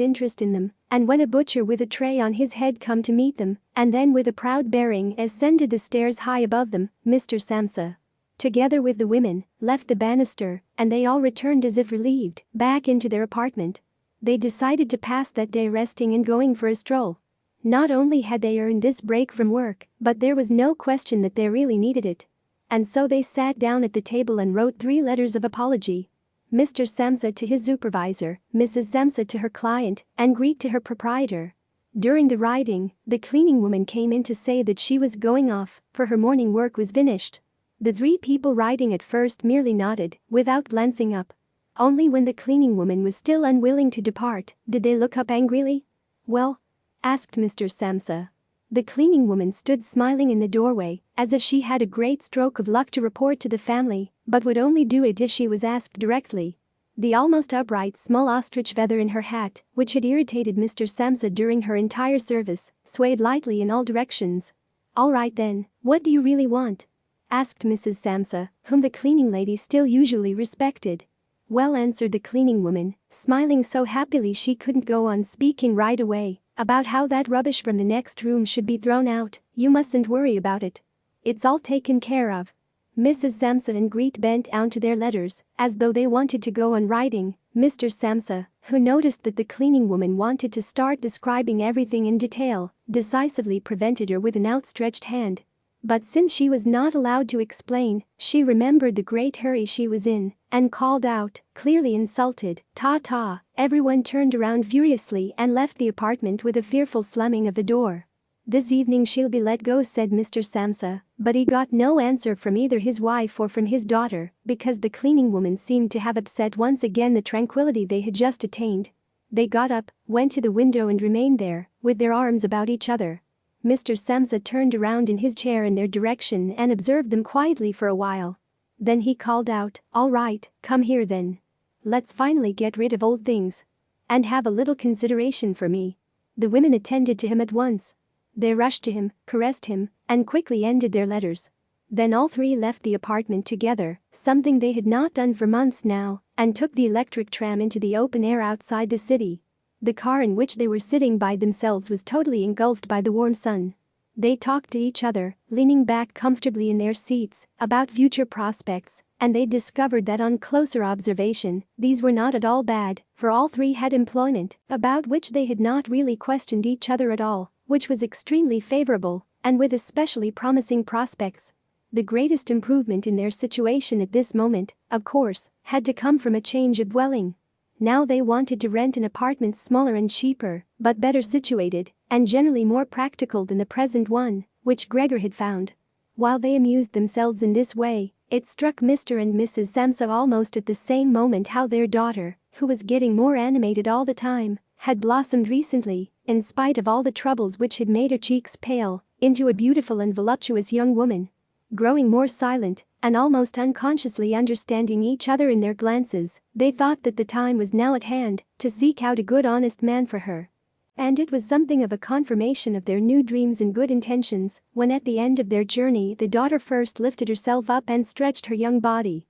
interest in them, and when a butcher with a tray on his head come to meet them, and then with a proud bearing ascended the stairs high above them, Mr. Samsa, together with the women, left the banister, and they all returned as if relieved, back into their apartment. They decided to pass that day resting and going for a stroll. Not only had they earned this break from work, but there was no question that they really needed it. And so they sat down at the table and wrote 3 letters of apology. Mr. Samsa to his supervisor, Mrs. Samsa to her client, and Greet to her proprietor. During the writing, the cleaning woman came in to say that she was going off, for her morning work was finished. The 3 people writing at first merely nodded, without glancing up. Only when the cleaning woman was still unwilling to depart did they look up angrily. "Well?" asked Mr. Samsa. The cleaning woman stood smiling in the doorway, as if she had a great stroke of luck to report to the family, but would only do it if she was asked directly. The almost upright small ostrich feather in her hat, which had irritated Mr. Samsa during her entire service, swayed lightly in all directions. "All right then, what do you really want?" asked Mrs. Samsa, whom the cleaning lady still usually respected. "Well," answered the cleaning woman, smiling so happily she couldn't go on speaking right away, "about how that rubbish from the next room should be thrown out, you mustn't worry about it. It's all taken care of." Mrs. Samsa and Greet bent down to their letters, as though they wanted to go on writing. Mr. Samsa, who noticed that the cleaning woman wanted to start describing everything in detail, decisively prevented her with an outstretched hand. But since she was not allowed to explain, she remembered the great hurry she was in, and called out, clearly insulted, "Ta-ta!" Everyone turned around furiously and left the apartment with a fearful slamming of the door. "This evening she'll be let go," said Mr. Samsa, but he got no answer from either his wife or from his daughter, because the cleaning woman seemed to have upset once again the tranquility they had just attained. They got up, went to the window and remained there, with their arms about each other. Mr. Samsa turned around in his chair in their direction and observed them quietly for a while. Then he called out, "All right, come here then. Let's finally get rid of old things. And have a little consideration for me." The women attended to him at once. They rushed to him, caressed him, and quickly ended their letters. Then all three left the apartment together, something they had not done for months now, and took the electric tram into the open air outside the city. The car in which they were sitting by themselves was totally engulfed by the warm sun. They talked to each other, leaning back comfortably in their seats, about future prospects, and they discovered that on closer observation, these were not at all bad, for all three had employment, about which they had not really questioned each other at all, which was extremely favorable, and with especially promising prospects. The greatest improvement in their situation at this moment, of course, had to come from a change of dwelling. Now they wanted to rent an apartment smaller and cheaper, but better situated, and generally more practical than the present one, which Gregor had found. While they amused themselves in this way, it struck Mr. and Mrs. Samsa almost at the same moment how their daughter, who was getting more animated all the time, had blossomed recently, in spite of all the troubles which had made her cheeks pale, into a beautiful and voluptuous young woman. Growing more silent, and almost unconsciously understanding each other in their glances, they thought that the time was now at hand to seek out a good honest man for her. And it was something of a confirmation of their new dreams and good intentions when at the end of their journey the daughter first lifted herself up and stretched her young body,